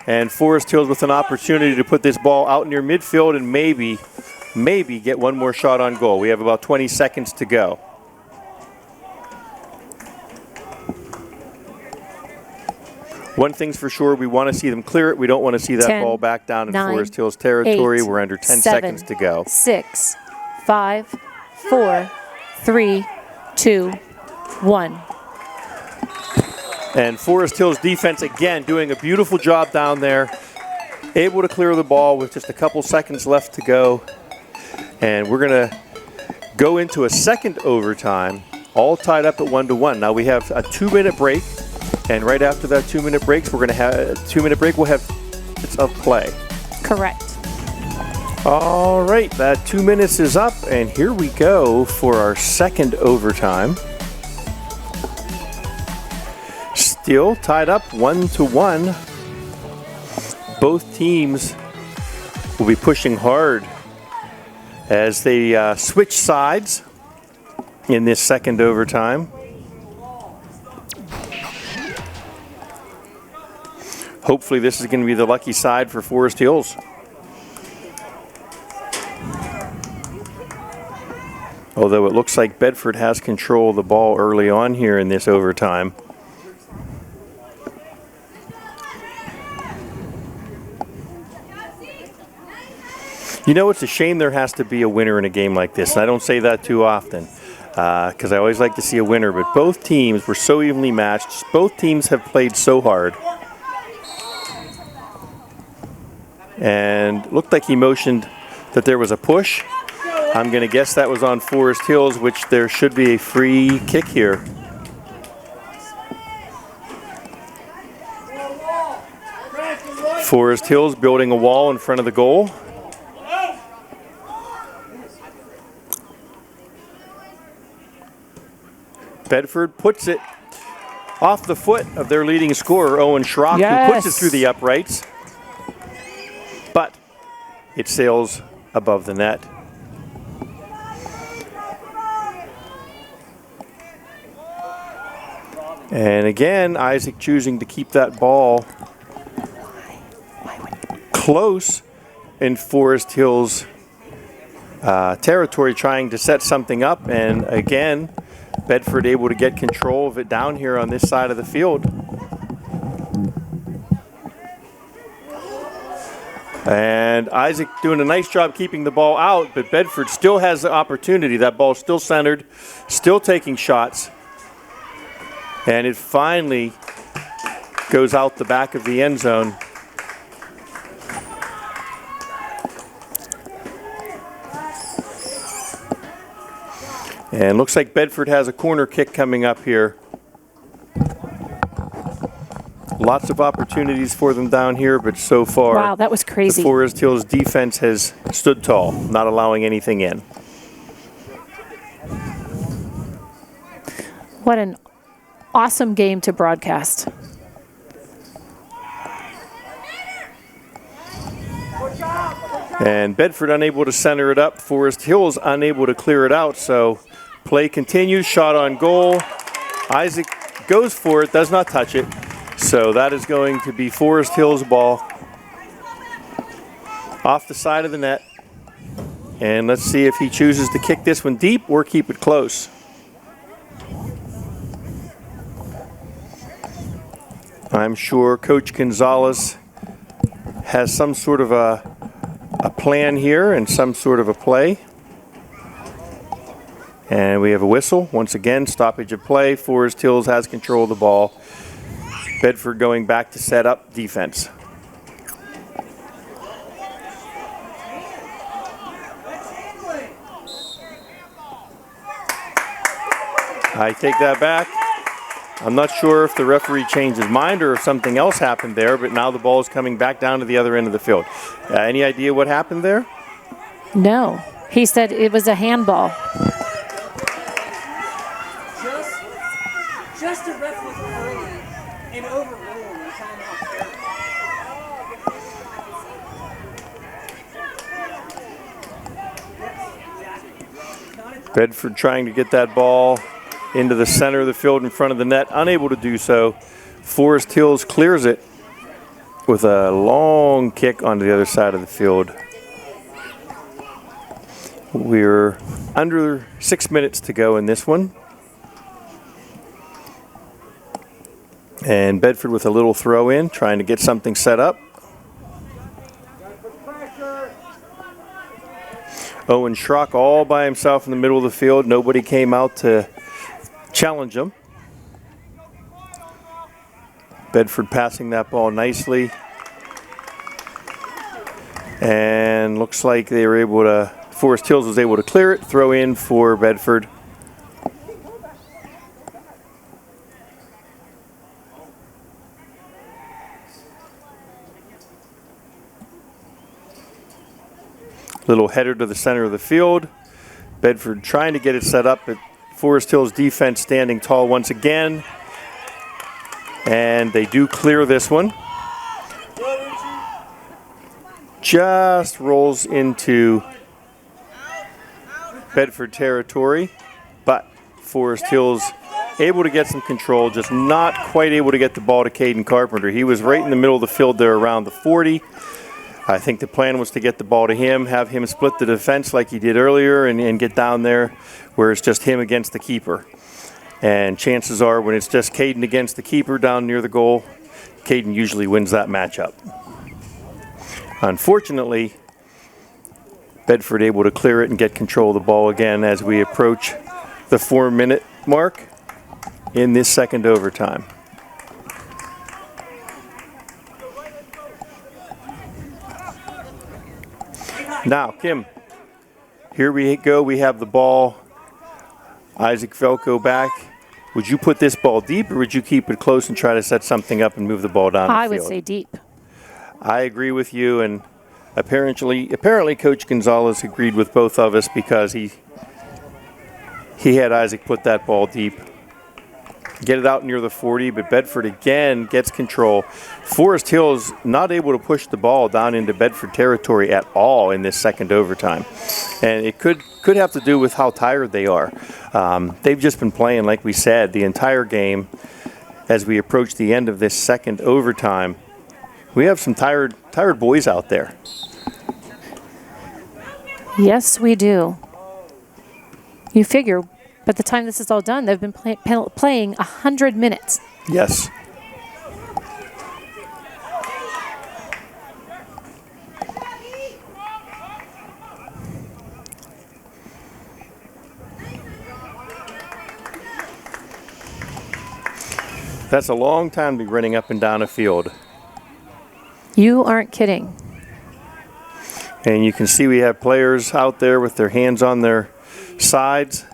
And Forest Hills with an opportunity to put this ball out near midfield and maybe get one more shot on goal. We have about 20 seconds to go. One thing's for sure, we want to see them clear it. We don't want to see that 10, ball back down in 9, Forest Hills territory. 8, We're under 10 7, seconds to go. 6, 5, 4, 3, 2, 1. And Forest Hills defense again doing a beautiful job down there. Able to clear the ball with just a couple seconds left to go. And we're going to go into a second overtime, all tied up at 1-1. Now we have a 2 minute break. And right after that 2 minute break, we're going to have a 2 minute break. We'll have minutes of play. Correct. All right, that 2 minutes is up, and here we go for our second overtime. Still tied up 1-1. Both teams will be pushing hard as they switch sides in this second overtime. Hopefully this is going to be the lucky side for Forest Hills. Although it looks like Bedford has control of the ball early on here in this overtime. You know, it's a shame there has to be a winner in a game like this. And I don't say that too often because I always like to see a winner. But both teams were so evenly matched. Both teams have played so hard. And looked like he motioned that there was a push. I'm going to guess that was on Forest Hills, which there should be a free kick here. Forest Hills building a wall in front of the goal. Bedford puts it off the foot of their leading scorer, Owen Schrock, who puts it through the uprights. But it sails above the net. And again, Isaac choosing to keep that ball close in Forest Hills territory, trying to set something up. And again, Bedford able to get control of it down here on this side of the field. And Isaac doing a nice job keeping the ball out, but Bedford still has the opportunity. That ball's still centered, still taking shots. And it finally goes out the back of the end zone. And looks like Bedford has a corner kick coming up here. Lots of opportunities for them down here, but so far, Wow, that was crazy. the Forest Hills defense has stood tall, not allowing anything in. What an awesome game to broadcast. And Bedford unable to center it up. Forest Hills unable to clear it out, so play continues. Shot on goal. Isaac goes for it, does not touch it. So that is going to be Forest Hills ball off the side of the net. And let's see if he chooses to kick this one deep or keep it close. I'm sure Coach Gonzalez has some sort of a plan here and some sort of a play. And we have a whistle. Once again, stoppage of play. Forest Hills has control of the ball. Bedford going back to set up defense. I take that back. I'm not sure if the referee changed his mind or if something else happened there, but now the ball is coming back down to the other end of the field. Any idea what happened there? No. He said it was a handball. Just a ref was early and overruled and timeout. Bedford trying to get that ball into the center of the field in front of the net, unable to do so. Forest Hills clears it with a long kick onto the other side of the field. We're under 6 minutes to go in this one. And Bedford with a little throw in, trying to get something set up. Owen Schrock all by himself in the middle of the field. Nobody came out to challenge him. Bedford passing that ball nicely. And looks like they were able to, Forest Hills was able to clear it, throw in for Bedford. Little header to the center of the field. Bedford trying to get it set up, but Forest Hills defense standing tall once again. And they do clear this one. Just rolls into Bedford territory, but Forest Hills able to get some control, just not quite able to get the ball to Caden Carpenter. He was right in the middle of the field there around the 40. I think the plan was to get the ball to him, have him split the defense like he did earlier and get down there where it's just him against the keeper. And chances are when it's just Caden against the keeper down near the goal, Caden usually wins that matchup. Unfortunately, Bedford able to clear it and get control of the ball again as we approach the 4-minute mark in this second overtime. Now, Kim, here we go. We have the ball. Isaac Velko back. Would you put this ball deep or would you keep it close and try to set something up and move the ball down the I field? would say deep. I agree with you, and apparently Coach Gonzalez agreed with both of us because he had Isaac put that ball deep. Get it out near the 40, but Bedford again gets control. Forest Hills not able to push the ball down into Bedford territory at all in this second overtime. And it could have to do with how tired they are. They've just been playing, like we said, the entire game. As we approach the end of this second overtime, we have some tired boys out there. Yes, we do. You figure, by the time this is all done, they've been playing 100 minutes. That's a long time to be running up and down a field. You aren't kidding. And you can see we have players out there with their hands on their sides.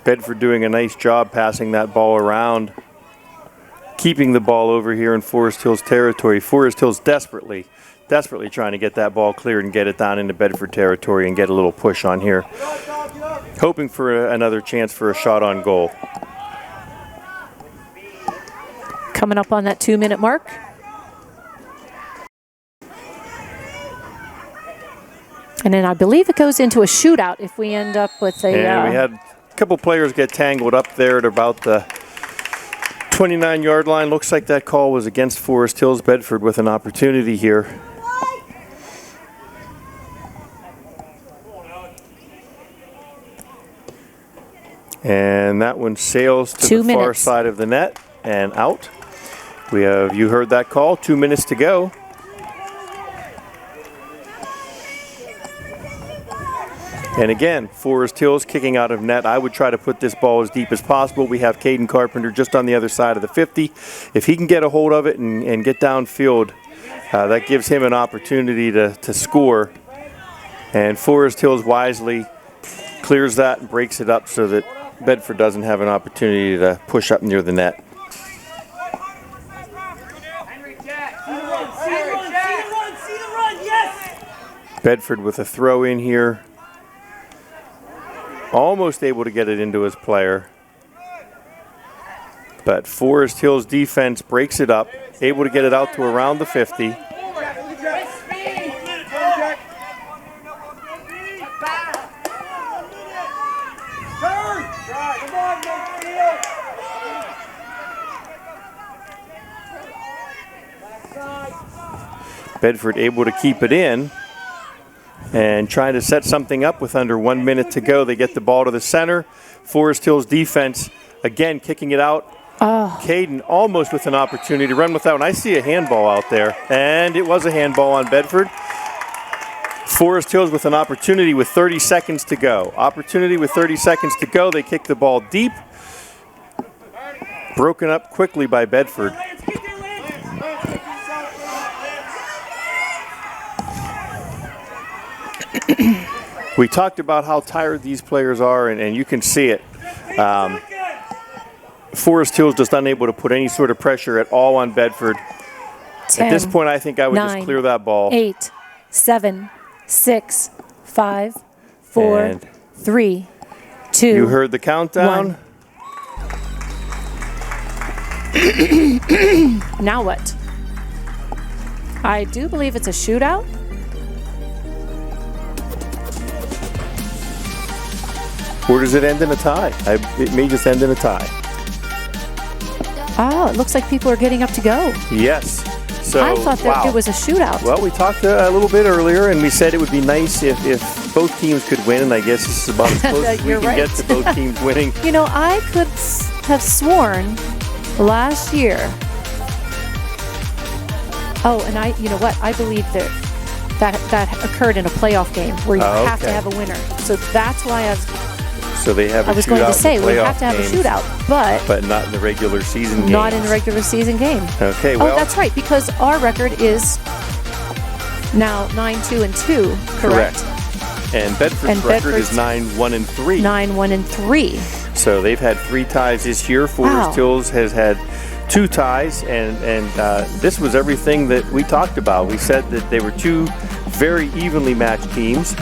Bedford doing a nice job passing that ball around, keeping the ball over here in Forest Hills territory. Forest Hills desperately trying to get that ball cleared and get it down into Bedford territory and get a little push on here, hoping for another chance for a shot on goal. Coming up on that 2-minute mark. And then I believe it goes into a shootout if we end up with a... And we had a couple players get tangled up there at about the 29-yard line. Looks like that call was against Forest Hills. Bedford with an opportunity here. And that one sails to the far side of the net and out. You heard that call, 2 minutes to go. And again, Forest Hills kicking out of net. I would try to put this ball as deep as possible. We have Caden Carpenter just on the other side of the 50. If he can get a hold of it and get downfield, that gives him an opportunity to score. And Forest Hills wisely clears that and breaks it up so that Bedford doesn't have an opportunity to push up near the net. Bedford with a throw in here. Almost able to get it into his player. But Forest Hills defense breaks it up, able to get it out to around the 50. Bedford able to keep it in and trying to set something up with under 1 minute to go. They get the ball to the center. Forest Hills defense again kicking it out. Caden almost with an opportunity to run without. And I see a handball out there, and it was a handball on Bedford. Forest Hills with an opportunity with 30 seconds to go. Opportunity with 30 seconds to go. They kick the ball deep. Broken up quickly by Bedford. We talked about how tired these players are, and you can see it. Forest Hills just unable to put any sort of pressure at all on Bedford. 10, at this point, I think I would 9, just clear that ball. 8, 7, 6, 5, 4, And 3, 2. You heard the countdown. 1. Now what? I do believe it's a shootout. Or does it end in a tie? It may just end in a tie. Oh, it looks like people are getting up to go. Yes. So, I thought that it was a shootout. Well, we talked a little bit earlier, and we said it would be nice if both teams could win, and I guess this is about as close as we can get to both teams winning. You know, I could have sworn last year. Oh, and you know what? I believe that occurred in a playoff game where you have to have a winner. So that's why So they have a shootout. I was going to say we have to have a shootout, but not in the regular season game. Not in the regular season game. Okay, well. Oh, that's right, because our record is now 9-2-2, correct? And Bedford's record is 9-1-3. 9-1-3. So they've had 3 ties this year. Forest Hills has had 2 ties, and this was everything that we talked about. We said that they were 2 very evenly matched teams.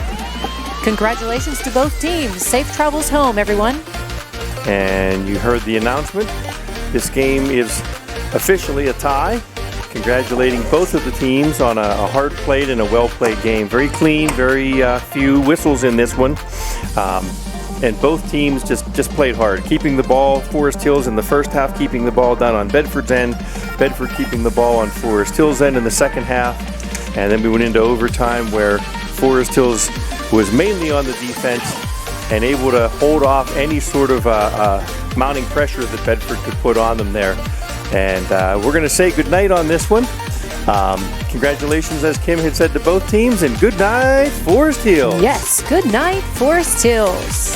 Congratulations to both teams. Safe travels home, everyone. And you heard the announcement. This game is officially a tie. Congratulating both of the teams on a hard-played and a well-played game. Very clean, very few whistles in this one. And both teams just played hard. Keeping the ball, Forest Hills in the first half, keeping the ball down on Bedford's end. Bedford keeping the ball on Forest Hills' end in the second half. And then we went into overtime where Forest Hills was mainly on the defense and able to hold off any sort of mounting pressure that Bedford could put on them there. And we're going to say goodnight on this one. Congratulations, as Kim had said, to both teams, and good night, Forest Hills. Yes, good night, Forest Hills.